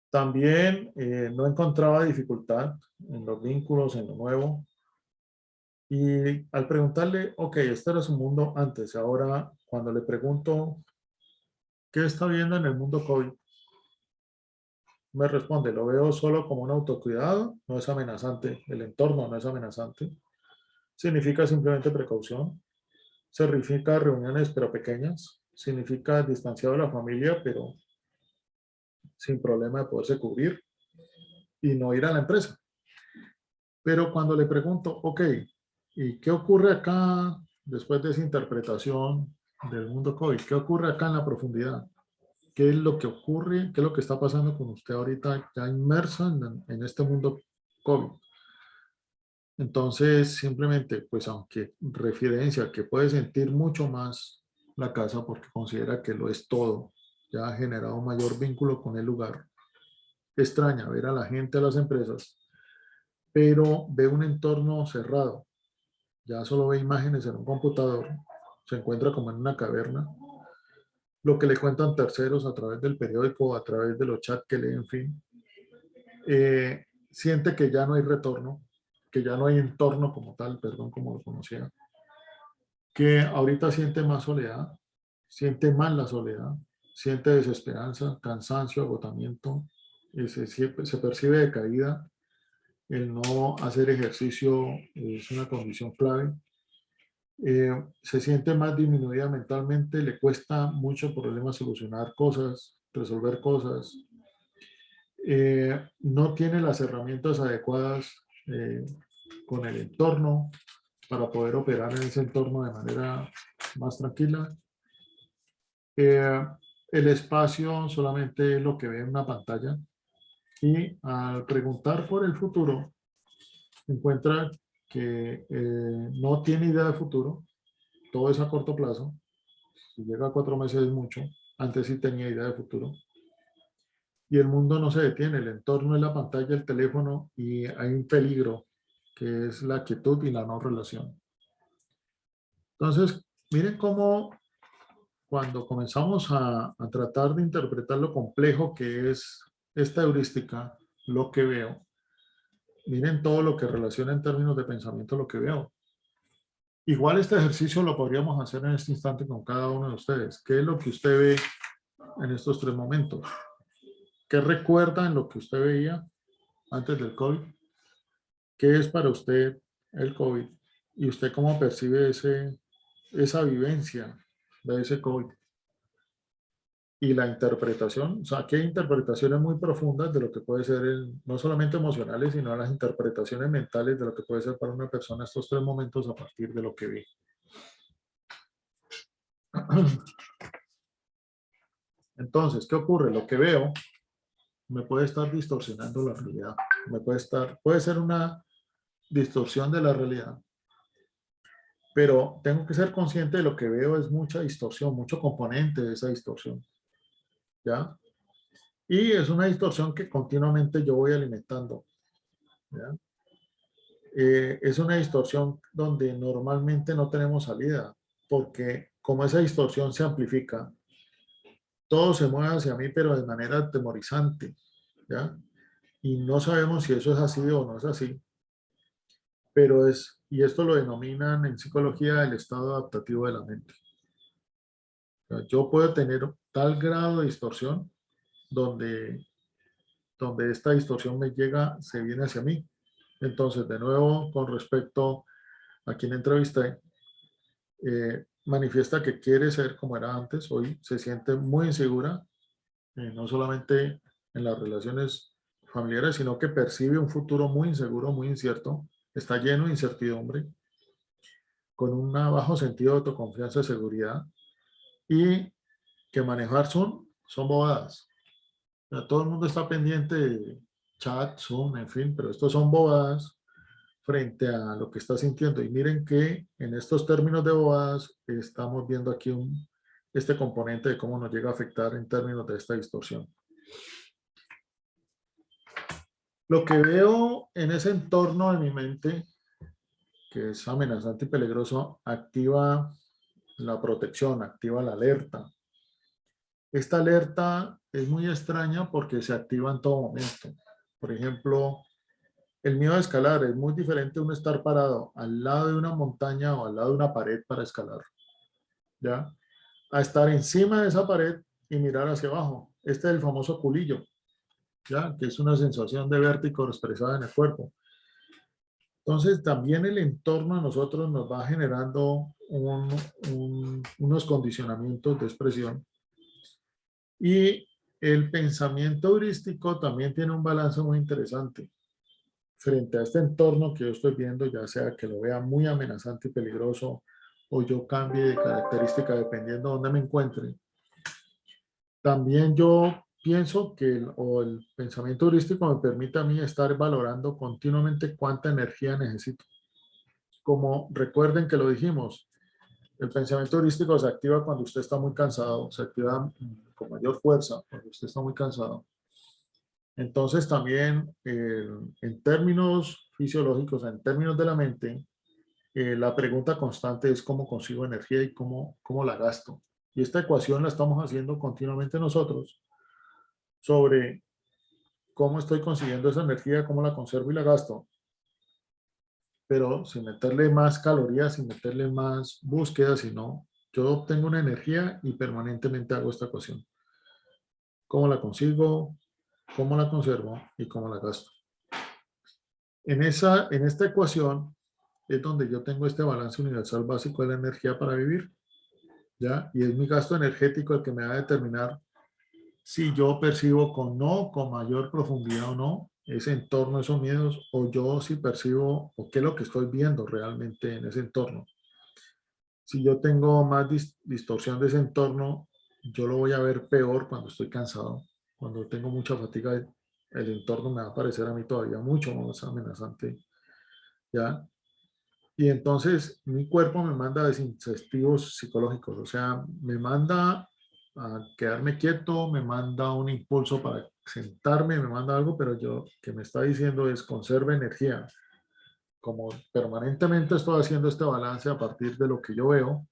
También no encontraba dificultad en los vínculos, en lo nuevo. Y al preguntarle, ok, este era su mundo antes, ahora cuando le pregunto, ¿qué está viendo en el mundo COVID? Me responde, lo veo solo como un autocuidado, no es amenazante, el entorno no es amenazante, significa simplemente precaución, significa reuniones pero pequeñas, significa distanciado de la familia pero sin problema de poderse cubrir y no ir a la empresa. Pero cuando le pregunto, ok, ¿y qué ocurre acá después de esa interpretación del mundo COVID? ¿Qué ocurre acá en la profundidad? ¿Qué es lo que ocurre? ¿Qué es lo que está pasando con usted ahorita ya inmerso en este mundo COVID? Entonces, simplemente, pues aunque referencia que puede sentir mucho más la casa porque considera que lo es todo, ya ha generado un mayor vínculo con el lugar, extraña ver a la gente, a las empresas, pero ve un entorno cerrado, ya solo ve imágenes en un computador, se encuentra como en una caverna, lo que le cuentan terceros a través del periódico, a través de los chats que lee, en fin, siente que ya no hay retorno, que ya no hay entorno como tal, perdón, como lo conocía, que ahorita siente más soledad, siente más la soledad, siente desesperanza, cansancio, agotamiento, se percibe decaída, el no hacer ejercicio es una condición clave, se siente más disminuida mentalmente, le cuesta mucho problema solucionar cosas, resolver cosas, no tiene las herramientas adecuadas con el entorno para poder operar en ese entorno de manera más tranquila. El espacio solamente es lo que ve en una pantalla y al preguntar por el futuro encuentra que no tiene idea de futuro, todo es a corto plazo, si llega a 4 meses es mucho, antes sí tenía idea de futuro. Y el mundo no se detiene, el entorno es la pantalla, el teléfono y hay un peligro que es la quietud y la no relación. Entonces, miren cómo cuando comenzamos a tratar de interpretar lo complejo que es esta heurística, lo que veo, miren todo lo que relaciona en términos de pensamiento lo que veo. Igual este ejercicio lo podríamos hacer en este instante con cada uno de ustedes. ¿Qué es lo que usted ve en estos 3 momentos? ¿Qué recuerda en lo que usted veía antes del COVID? ¿Qué es para usted el COVID? ¿Y usted cómo percibe esa vivencia de ese COVID? Y la interpretación, o sea, que hay interpretaciones muy profundas de lo que puede ser, no solamente emocionales, sino las interpretaciones mentales de lo que puede ser para una persona estos 3 momentos a partir de lo que vi. Entonces, ¿qué ocurre? Lo que veo me puede estar distorsionando la realidad. Puede ser una distorsión de la realidad. Pero tengo que ser consciente de lo que veo es mucha distorsión, mucho componente de esa distorsión. ¿Ya? Y es una distorsión que continuamente yo voy alimentando. ¿Ya? Es una distorsión donde normalmente no tenemos salida, porque como esa distorsión se amplifica, todo se mueve hacia mí, pero de manera atemorizante, ¿ya? Y no sabemos si eso es así o no es así, pero y esto lo denominan en psicología el estado adaptativo de la mente. O sea, yo puedo tener tal grado de distorsión donde esta distorsión me llega, se viene hacia mí. Entonces, de nuevo, con respecto a quien entrevisté, manifiesta que quiere ser como era antes, hoy se siente muy insegura, no solamente en las relaciones familiares, sino que percibe un futuro muy inseguro, muy incierto, está lleno de incertidumbre, con un bajo sentido de autoconfianza y seguridad, y que manejar son bobadas. O sea, todo el mundo está pendiente de chat, Zoom, en fin, pero estos son bobadas frente a lo que está sintiendo. Y miren que en estos términos de bobadas estamos viendo aquí este componente de cómo nos llega a afectar en términos de esta distorsión. Lo que veo en ese entorno de mi mente, que es amenazante y peligroso, activa la protección, activa la alerta. Esta alerta es muy extraña porque se activa en todo momento. Por ejemplo, el miedo a escalar es muy diferente uno estar parado al lado de una montaña o al lado de una pared para escalar, ¿ya? A estar encima de esa pared y mirar hacia abajo. Este es el famoso culillo, ¿ya? Que es una sensación de vértigo expresada en el cuerpo. Entonces, también el entorno a nosotros nos va generando unos condicionamientos de expresión. Y el pensamiento heurístico también tiene un balance muy interesante. Frente a este entorno que yo estoy viendo, ya sea que lo vea muy amenazante y peligroso, o yo cambie de característica dependiendo de dónde me encuentre. También yo pienso que el pensamiento heurístico me permite a mí estar valorando continuamente cuánta energía necesito. Como recuerden que lo dijimos, el pensamiento heurístico se activa cuando usted está muy cansado, se activa con mayor fuerza cuando usted está muy cansado. Entonces también en términos fisiológicos, en términos de la mente, la pregunta constante es cómo consigo energía y cómo la gasto. Y esta ecuación la estamos haciendo continuamente nosotros sobre cómo estoy consiguiendo esa energía, cómo la conservo y la gasto. Pero sin meterle más calorías, sin meterle más búsqueda, sino yo obtengo una energía y permanentemente hago esta ecuación. ¿Cómo la consigo? ¿Cómo la conservo? Y cómo la gasto. En esta ecuación es donde yo tengo este balance universal básico de la energía para vivir, ¿ya? Y es mi gasto energético el que me va a determinar si yo percibo con mayor profundidad o no ese entorno, esos miedos, o yo si percibo o qué es lo que estoy viendo realmente en ese entorno. Si yo tengo más distorsión de ese entorno, yo lo voy a ver peor cuando estoy cansado. Cuando tengo mucha fatiga, el entorno me va a parecer a mí todavía mucho más amenazante, ¿ya? Y entonces mi cuerpo me manda desincentivos psicológicos, o sea, me manda a quedarme quieto, me manda un impulso para sentarme, me manda algo, pero yo que me está diciendo es conserva energía. Como permanentemente estoy haciendo este balance a partir de lo que yo veo,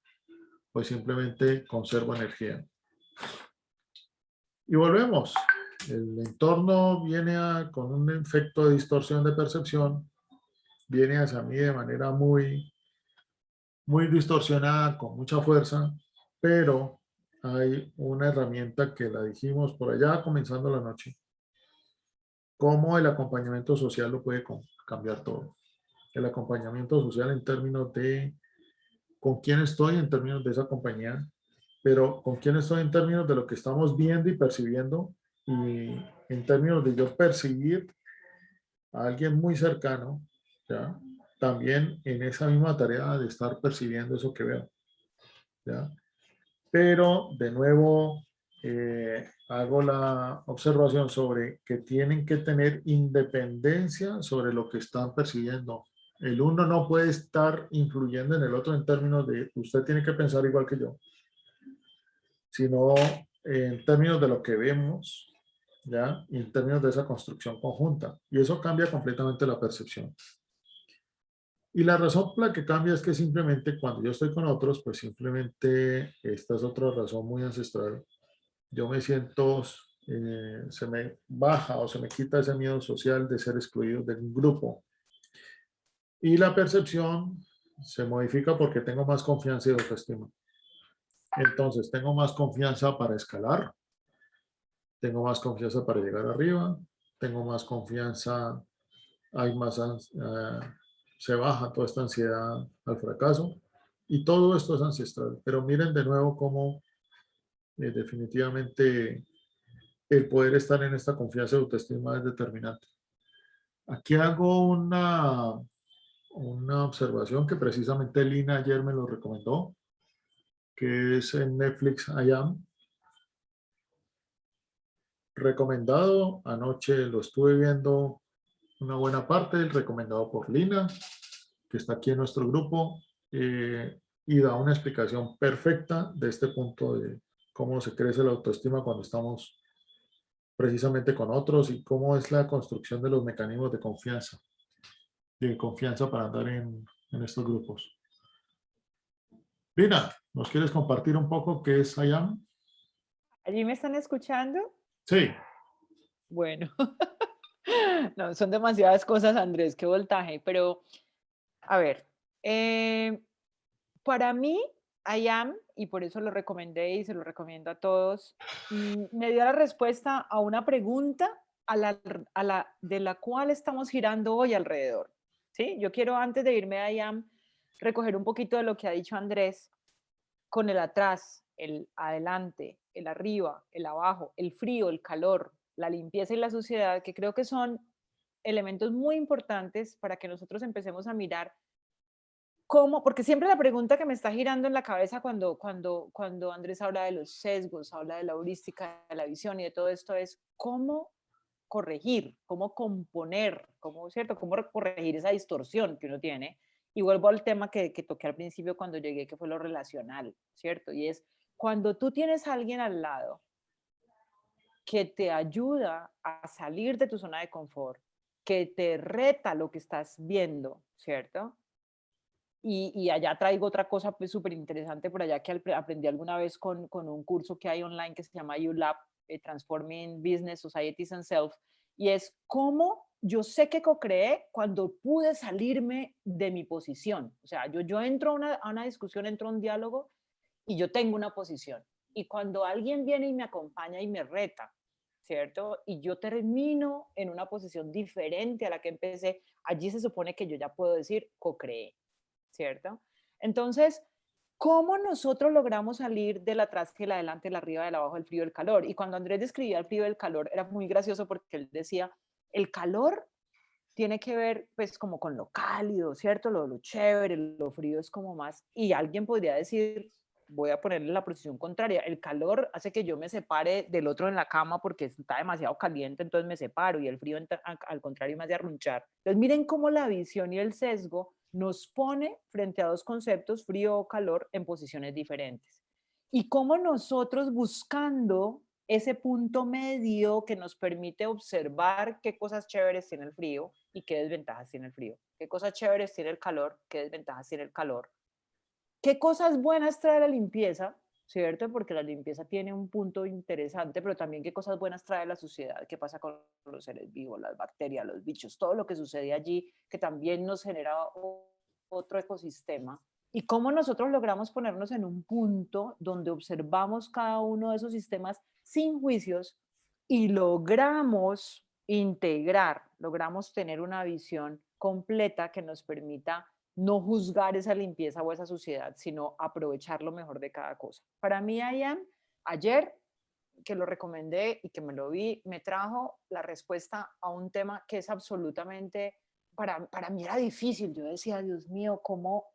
pues simplemente conservo energía. Y volvemos. El entorno viene con un efecto de distorsión de percepción, viene hacia mí de manera muy distorsionada, con mucha fuerza, pero hay una herramienta que la dijimos por allá comenzando la noche. Cómo el acompañamiento social lo puede cambiar todo. El acompañamiento social en términos de con quién estoy en términos de esa compañía, pero con quién estoy en términos de lo que estamos viendo y percibiendo, y en términos de yo percibir a alguien muy cercano, ¿ya? También en esa misma tarea de estar percibiendo eso que veo, ¿ya? Pero de nuevo hago la observación sobre que tienen que tener independencia sobre lo que están percibiendo. El uno no puede estar influyendo en el otro en términos de usted tiene que pensar igual que yo, sino en términos de lo que vemos, ¿ya? Y en términos de esa construcción conjunta. Y eso cambia completamente la percepción. Y la razón por la que cambia es que simplemente cuando yo estoy con otros, pues simplemente esta es otra razón muy ancestral. Yo me siento, se me baja o se me quita ese miedo social de ser excluido de un grupo. Y la percepción se modifica porque tengo más confianza y autoestima. Entonces, tengo más confianza para escalar, tengo más confianza para llegar arriba, tengo más confianza, hay más, se baja toda esta ansiedad al fracaso, y todo esto es ancestral. Pero miren de nuevo cómo definitivamente el poder estar en esta confianza y autoestima es determinante. Aquí hago una observación que precisamente Lina ayer me lo recomendó, que es en Netflix I Am. Recomendado, anoche lo estuve viendo una buena parte, recomendado por Lina, que está aquí en nuestro grupo, y da una explicación perfecta de este punto de cómo se crece la autoestima cuando estamos precisamente con otros y cómo es la construcción de los mecanismos de confianza para andar en estos grupos. Lina, ¿nos quieres compartir un poco qué es I Am? ¿Allí me están escuchando? Sí, Bueno, no, son demasiadas cosas, Andrés, qué voltaje, pero a ver, para mí, I am, y por eso lo recomendé y se lo recomiendo a todos, me dio la respuesta a una pregunta de la cual estamos girando hoy alrededor. ¿Sí? Yo quiero, antes de irme a I am, recoger un poquito de lo que ha dicho Andrés con el atrás, el adelante, el arriba, el abajo, el frío, el calor, la limpieza y la suciedad, que creo que son elementos muy importantes para que nosotros empecemos a mirar cómo, porque siempre la pregunta que me está girando en la cabeza cuando Andrés habla de los sesgos, habla de la heurística, de la visión y de todo esto es cómo corregir, cómo componer, cómo, ¿cierto? Cómo corregir esa distorsión que uno tiene. Y vuelvo al tema que toqué al principio cuando llegué, que fue lo relacional, ¿cierto? Y es cuando tú tienes a alguien al lado que te ayuda a salir de tu zona de confort, que te reta lo que estás viendo, ¿cierto? Y allá traigo otra cosa pues súper interesante por allá que aprendí alguna vez con un curso que hay online que se llama ULab, Transforming Business, Societies and Self, y es cómo yo sé que co-creé cuando pude salirme de mi posición. O sea, yo entro a una discusión, entro a un diálogo y yo tengo una posición. Y cuando alguien viene y me acompaña y me reta, ¿cierto? Y yo termino en una posición diferente a la que empecé, allí se supone que yo ya puedo decir co-creé, ¿cierto? Entonces, ¿cómo nosotros logramos salir del atrás, el adelante, el arriba, el abajo, el frío, el calor? Y cuando Andrés describía el frío y el calor, era muy gracioso porque él decía, el calor tiene que ver pues como con lo cálido, ¿cierto? Lo chévere, lo frío es como más, y alguien podría decir, voy a ponerle la posición contraria, el calor hace que yo me separe del otro en la cama porque está demasiado caliente, entonces me separo, y el frío al contrario me hace arrunchar. Entonces miren cómo la visión y el sesgo nos pone frente a dos conceptos, frío o calor, en posiciones diferentes. Y cómo nosotros buscando ese punto medio que nos permite observar qué cosas chéveres tiene el frío y qué desventajas tiene el frío, qué cosas chéveres tiene el calor, qué desventajas tiene el calor, qué cosas buenas trae la limpieza, ¿cierto? Porque la limpieza tiene un punto interesante, pero también qué cosas buenas trae la suciedad, qué pasa con los seres vivos, las bacterias, los bichos, todo lo que sucede allí, que también nos genera otro ecosistema. Y cómo nosotros logramos ponernos en un punto donde observamos cada uno de esos sistemas sin juicios y logramos integrar, logramos tener una visión completa que nos permita no juzgar esa limpieza o esa suciedad, sino aprovechar lo mejor de cada cosa. Para mí, Ian, ayer que lo recomendé y que me lo vi, me trajo la respuesta a un tema que es absolutamente, para mí era difícil. Yo decía, Dios mío, ¿cómo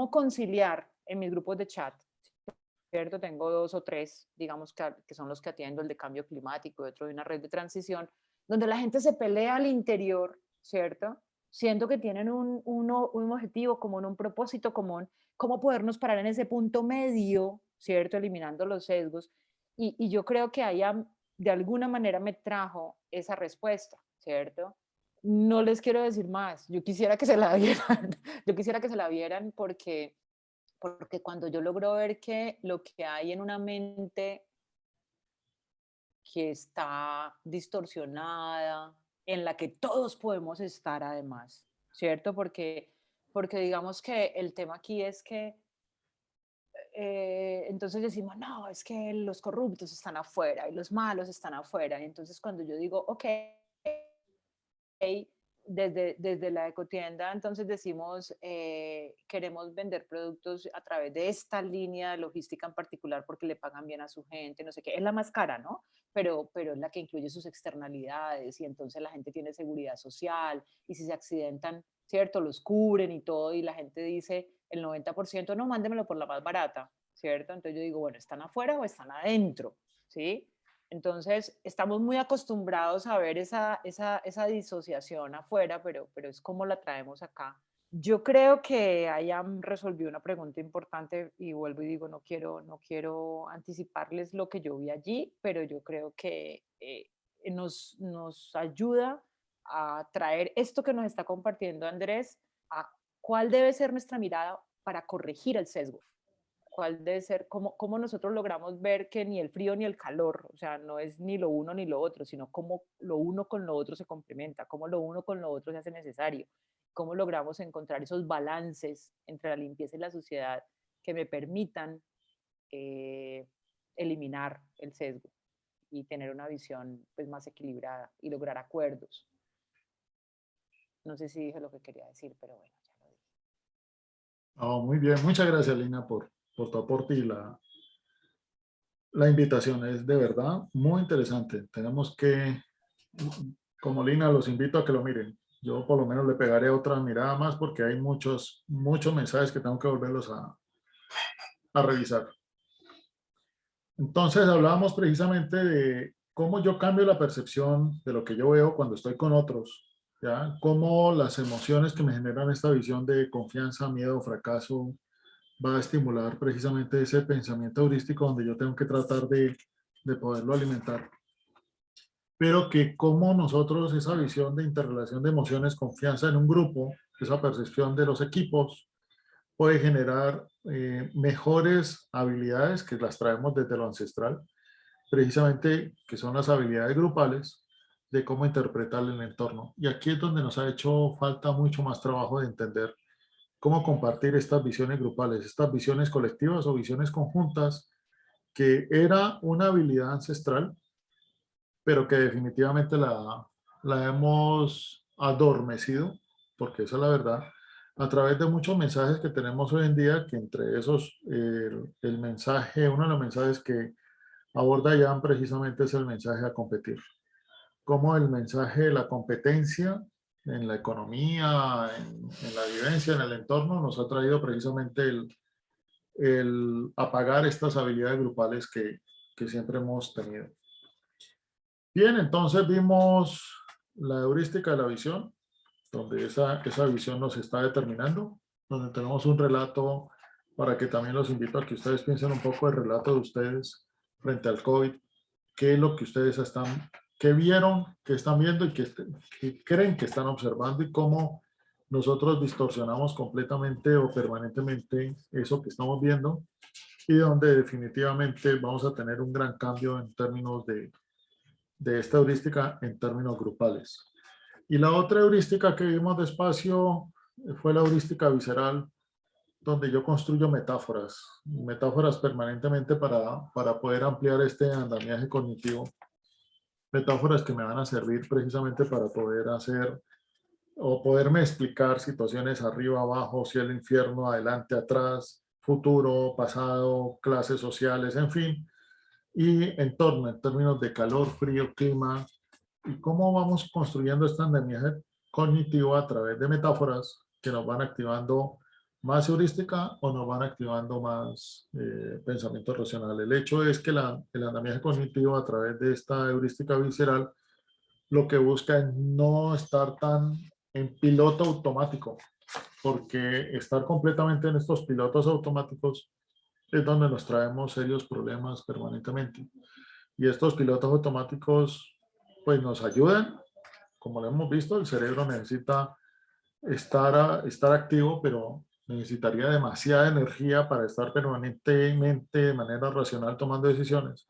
conciliar en mis grupos de chat? ¿Cierto? Tengo 2 o 3, digamos, que son los que atiendo, el de cambio climático y otro de una red de transición, donde la gente se pelea al interior, ¿cierto? Siento que tienen un objetivo común, un propósito común, cómo podernos parar en ese punto medio, ¿cierto? Eliminando los sesgos. Y yo creo que Aya de alguna manera me trajo esa respuesta, ¿cierto? No les quiero decir más, yo quisiera que se la vieran, yo quisiera que se la vieran porque cuando yo logro ver que lo que hay en una mente que está distorsionada, en la que todos podemos estar además, ¿cierto? Porque digamos que el tema aquí es que entonces decimos, no, es que los corruptos están afuera y los malos están afuera. Y entonces cuando yo digo, ok, desde la ecotienda, entonces decimos, queremos vender productos a través de esta línea de logística en particular porque le pagan bien a su gente, no sé qué, es la más cara, ¿no? Pero es la que incluye sus externalidades y entonces la gente tiene seguridad social y si se accidentan, ¿cierto? Los cubren y todo y la gente dice, el 90%, no, mándemelo por la más barata, ¿cierto? Entonces yo digo, bueno, ¿están afuera o están adentro? ¿Sí? Entonces, estamos muy acostumbrados a ver esa disociación afuera, pero es como la traemos acá. Yo creo que Ayam resolvió una pregunta importante y vuelvo y digo, no quiero anticiparles lo que yo vi allí, pero yo creo que nos ayuda a traer esto que nos está compartiendo Andrés, a cuál debe ser nuestra mirada para corregir el sesgo. cuál debe ser, cómo nosotros logramos ver que ni el frío ni el calor, o sea, no es ni lo uno ni lo otro, sino cómo lo uno con lo otro se complementa, cómo lo uno con lo otro se hace necesario, cómo logramos encontrar esos balances entre la limpieza y la suciedad que me permitan eliminar el sesgo y tener una visión pues, más equilibrada y lograr acuerdos. No sé si dije lo que quería decir, pero bueno, ya lo dije. Oh, muy bien, muchas gracias, Lina, por tu aporte y la invitación. Es de verdad muy interesante. Tenemos que, como Lina, los invito a que lo miren. Yo por lo menos le pegaré otra mirada más porque hay muchos mensajes que tengo que volverlos a revisar. Entonces hablábamos precisamente de cómo yo cambio la percepción de lo que yo veo cuando estoy con otros, ¿ya? Cómo las emociones que me generan esta visión de confianza, miedo, fracaso, va a estimular precisamente ese pensamiento heurístico donde yo tengo que tratar de poderlo alimentar. Pero que como nosotros esa visión de interrelación de emociones, confianza en un grupo, esa percepción de los equipos, puede generar mejores habilidades que las traemos desde lo ancestral, precisamente que son las habilidades grupales de cómo interpretar el entorno. Y aquí es donde nos ha hecho falta mucho más trabajo de entender cómo compartir estas visiones grupales, estas visiones colectivas o visiones conjuntas, que era una habilidad ancestral, pero que definitivamente la hemos adormecido, porque esa es la verdad, a través de muchos mensajes que tenemos hoy en día, que entre esos, el mensaje, uno de los mensajes que aborda Jan precisamente es el mensaje a competir. Como el mensaje de la competencia en la economía, en la vivencia, en el entorno, nos ha traído precisamente el apagar estas habilidades grupales que siempre hemos tenido. Bien, entonces vimos la heurística de la visión, donde esa visión nos está determinando, donde tenemos un relato para que también los invito a que ustedes piensen un poco el relato de ustedes frente al COVID, qué es lo que ustedes están, qué vieron, qué están viendo y qué creen que están observando y cómo nosotros distorsionamos completamente o permanentemente eso que estamos viendo y donde definitivamente vamos a tener un gran cambio en términos de esta heurística en términos grupales. Y la otra heurística que vimos despacio fue la heurística visceral, donde yo construyo metáforas permanentemente para poder ampliar este andamiaje cognitivo. Metáforas que me van a servir precisamente para poder hacer o poderme explicar situaciones arriba, abajo, cielo, infierno, adelante, atrás, futuro, pasado, clases sociales, en fin, y entorno en términos de calor, frío, clima, y cómo vamos construyendo este andamiaje cognitivo a través de metáforas que nos van activando más heurística o nos van activando más pensamiento racional. El hecho es que el andamiaje cognitivo a través de esta heurística visceral lo que busca es no estar tan en piloto automático, porque estar completamente en estos pilotos automáticos es donde nos traemos serios problemas permanentemente. Y estos pilotos automáticos pues nos ayudan, como lo hemos visto, el cerebro necesita estar activo, pero necesitaría demasiada energía para estar permanentemente de manera racional tomando decisiones,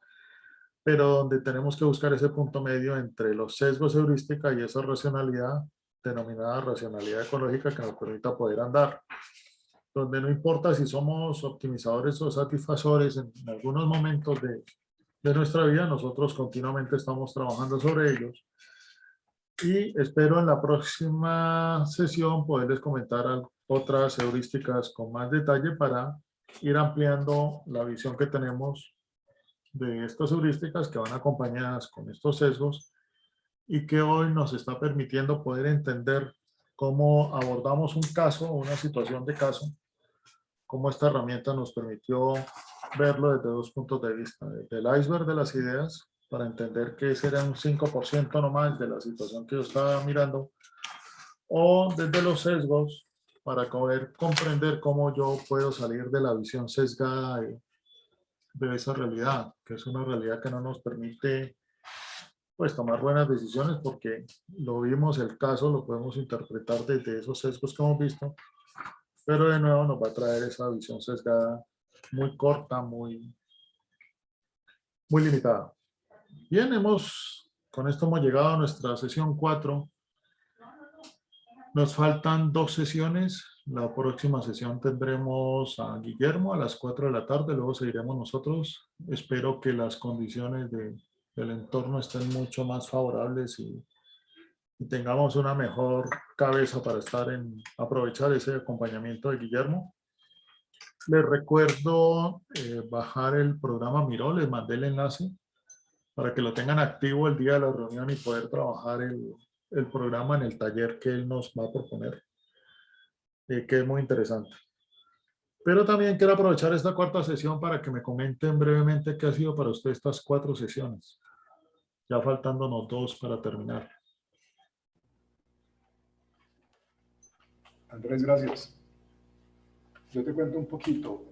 pero donde tenemos que buscar ese punto medio entre los sesgos heurística y esa racionalidad denominada racionalidad ecológica que nos permita poder andar, donde no importa si somos optimizadores o satisfactores en algunos momentos de nuestra vida, nosotros continuamente estamos trabajando sobre ellos. Y espero en la próxima sesión poderles comentar otras heurísticas con más detalle para ir ampliando la visión que tenemos de estas heurísticas que van acompañadas con estos sesgos y que hoy nos está permitiendo poder entender cómo abordamos un caso o una situación de caso, cómo esta herramienta nos permitió verlo desde dos puntos de vista, desde el iceberg de las ideas, para entender que ese era un 5% nomás de la situación que yo estaba mirando, o desde los sesgos, para poder comprender cómo yo puedo salir de la visión sesgada de esa realidad, que es una realidad que no nos permite pues tomar buenas decisiones, porque lo vimos, el caso lo podemos interpretar desde esos sesgos que hemos visto, pero de nuevo nos va a traer esa visión sesgada muy corta, muy limitada. Bien, con esto hemos llegado a nuestra sesión 4. Nos faltan 2 sesiones. La próxima sesión tendremos a Guillermo a las 4 de la tarde, luego seguiremos nosotros. Espero que las condiciones del entorno estén mucho más favorables y tengamos una mejor cabeza para aprovechar ese acompañamiento de Guillermo. Les recuerdo bajar el programa Miro, les mandé el enlace para que lo tengan activo el día de la reunión y poder trabajar el programa en el taller que él nos va a proponer, que es muy interesante. Pero también quiero aprovechar esta 4ª sesión para que me comenten brevemente qué ha sido para usted estas 4 sesiones, ya faltándonos 2 para terminar. Andrés, gracias. Yo te cuento un poquito.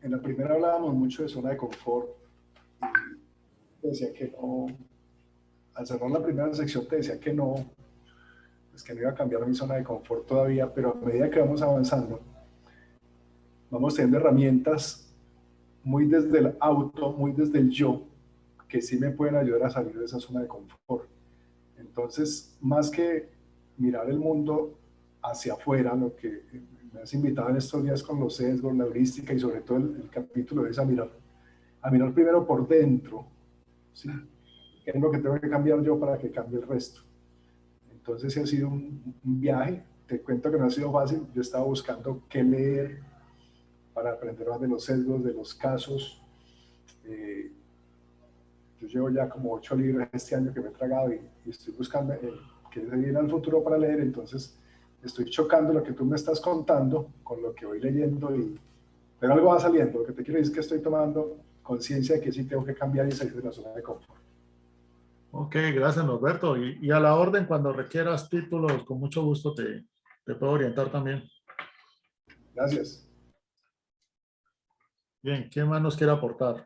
En la primera hablábamos mucho de zona de confort y decía que no, al cerrar la primera sección te decía que no, pues que no iba a cambiar mi zona de confort todavía, pero a medida que vamos avanzando, vamos teniendo herramientas muy desde el auto, muy desde el yo, que sí me pueden ayudar a salir de esa zona de confort. Entonces, más que mirar el mundo hacia afuera, lo que me has invitado en estos días con los sesgos, la heurística y sobre todo el capítulo es a mirar primero por dentro, ¿sí? ¿Qué es lo que tengo que cambiar yo para que cambie el resto? Entonces, sí ha sido un viaje. Te cuento que no ha sido fácil. Yo estaba buscando qué leer para aprender más de los sesgos, de los casos. Yo llevo ya como 8 libros este año que me he tragado y estoy buscando que se viene al futuro para leer, entonces estoy chocando lo que tú me estás contando con lo que voy leyendo, pero algo va saliendo. Lo que te quiero decir es que estoy tomando conciencia de que sí tengo que cambiar y salir de la zona de confort. Ok, gracias Norberto. Y a la orden, cuando requieras títulos, con mucho gusto te puedo orientar también. Gracias. Bien, ¿quién más nos quiere aportar?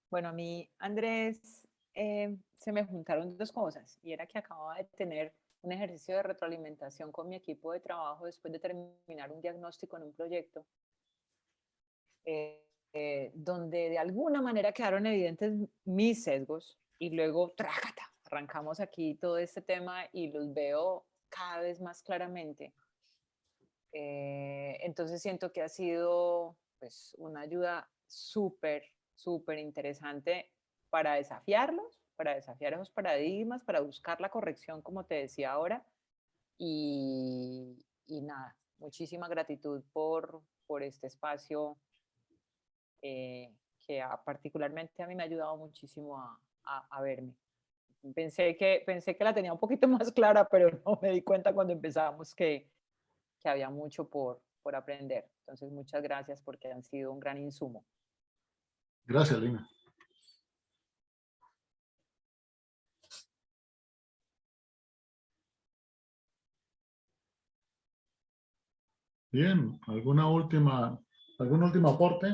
Bueno, a mí, Andrés, se me juntaron 2 cosas y era que acababa de tener un ejercicio de retroalimentación con mi equipo de trabajo después de terminar un diagnóstico en un proyecto, donde de alguna manera quedaron evidentes mis sesgos y luego, trácata, arrancamos aquí todo este tema y los veo cada vez más claramente. Entonces siento que ha sido pues una ayuda súper interesante para desafiar esos paradigmas, para buscar la corrección, como te decía ahora. Y nada, muchísima gratitud por este espacio que particularmente a mí me ha ayudado muchísimo a verme. Pensé que la tenía un poquito más clara, pero no me di cuenta cuando empezamos que había mucho por aprender. Entonces, muchas gracias porque han sido un gran insumo. Gracias, Lina. Bien, ¿algún último aporte?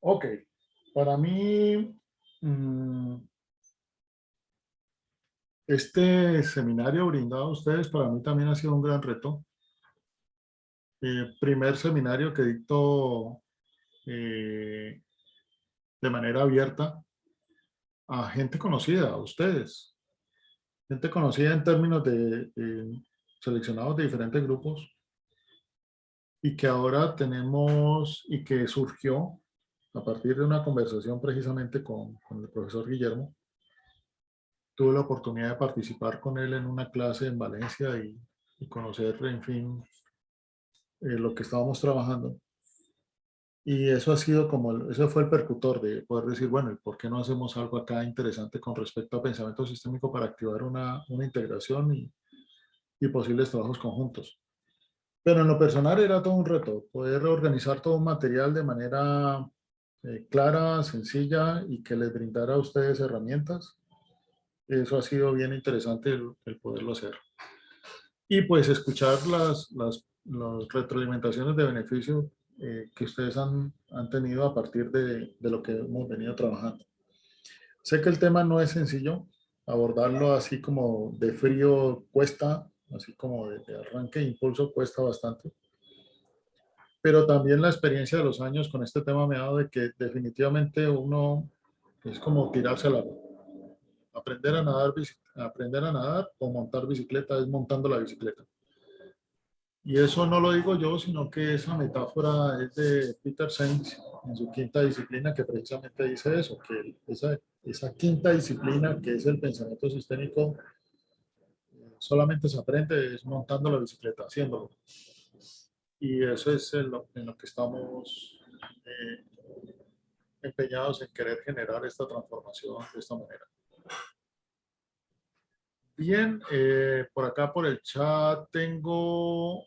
Ok, para mí este seminario brindado a ustedes para mí también ha sido un gran reto. Primer seminario que dicto de manera abierta a gente conocida, a ustedes. Gente conocida en términos de seleccionados de diferentes grupos y que ahora tenemos y que surgió a partir de una conversación precisamente con el profesor Guillermo. Tuve la oportunidad de participar con él en una clase en Valencia y conocer, en fin, lo que estábamos trabajando. Y eso ha sido ese fue el percutor de poder decir, bueno, ¿y por qué no hacemos algo acá interesante con respecto a pensamiento sistémico para activar una integración y posibles trabajos conjuntos. Pero en lo personal era todo un reto, poder organizar todo un material de manera clara, sencilla y que les brindara a ustedes herramientas. Eso ha sido bien interesante el poderlo hacer. Y pues escuchar las retroalimentaciones de beneficio que ustedes han tenido a partir de lo que hemos venido trabajando. Sé que el tema no es sencillo, abordarlo así como de frío cuesta, así como de arranque e impulso cuesta bastante. Pero también la experiencia de los años con este tema me ha dado de que definitivamente uno es como tirarse al agua. Aprender a nadar o montar bicicleta es montando la bicicleta. Y eso no lo digo yo, sino que esa metáfora es de Peter Sainz en su quinta disciplina, que precisamente dice eso, que esa quinta disciplina, que es el pensamiento sistémico, solamente se aprende es montando la bicicleta, haciéndolo. Y eso es en lo que estamos empeñados en querer generar esta transformación de esta manera. Bien, por acá por el chat tengo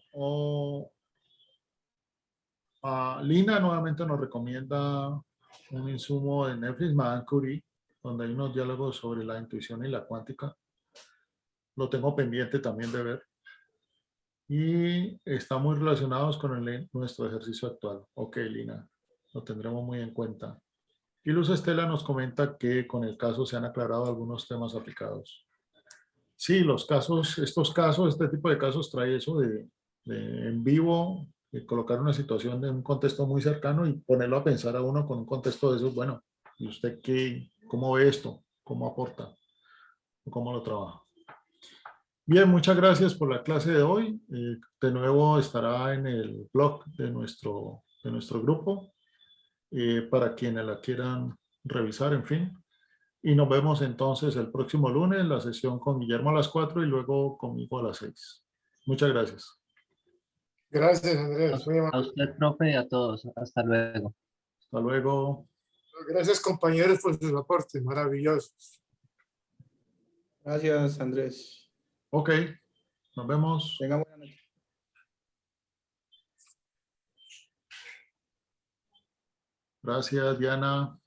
Lina nuevamente nos recomienda un insumo de Netflix, Madame Curie, donde hay unos diálogos sobre la intuición y la cuántica. Lo tengo pendiente también de ver. Y está muy relacionados con nuestro ejercicio actual. Ok, Lina, lo tendremos muy en cuenta. Y Luz Estela nos comenta que con el caso se han aclarado algunos temas aplicados. Sí, este tipo de casos trae eso de en vivo, de colocar una situación en un contexto muy cercano y ponerlo a pensar a uno con un contexto de esos, bueno, ¿y usted cómo ve esto? ¿Cómo aporta? ¿Cómo lo trabaja? Bien, muchas gracias por la clase de hoy. De nuevo estará en el blog de nuestro grupo para quienes la quieran revisar, en fin. Y nos vemos entonces el próximo lunes, la sesión con Guillermo a las 4 y luego conmigo a las 6. Muchas gracias. Gracias, Andrés. Muy A amable. usted, profe, y a todos. Hasta luego. Hasta luego. Gracias, compañeros, por sus aportes maravillosos. Gracias, Andrés. Ok, nos vemos. Tenga buena noche. Gracias, Diana.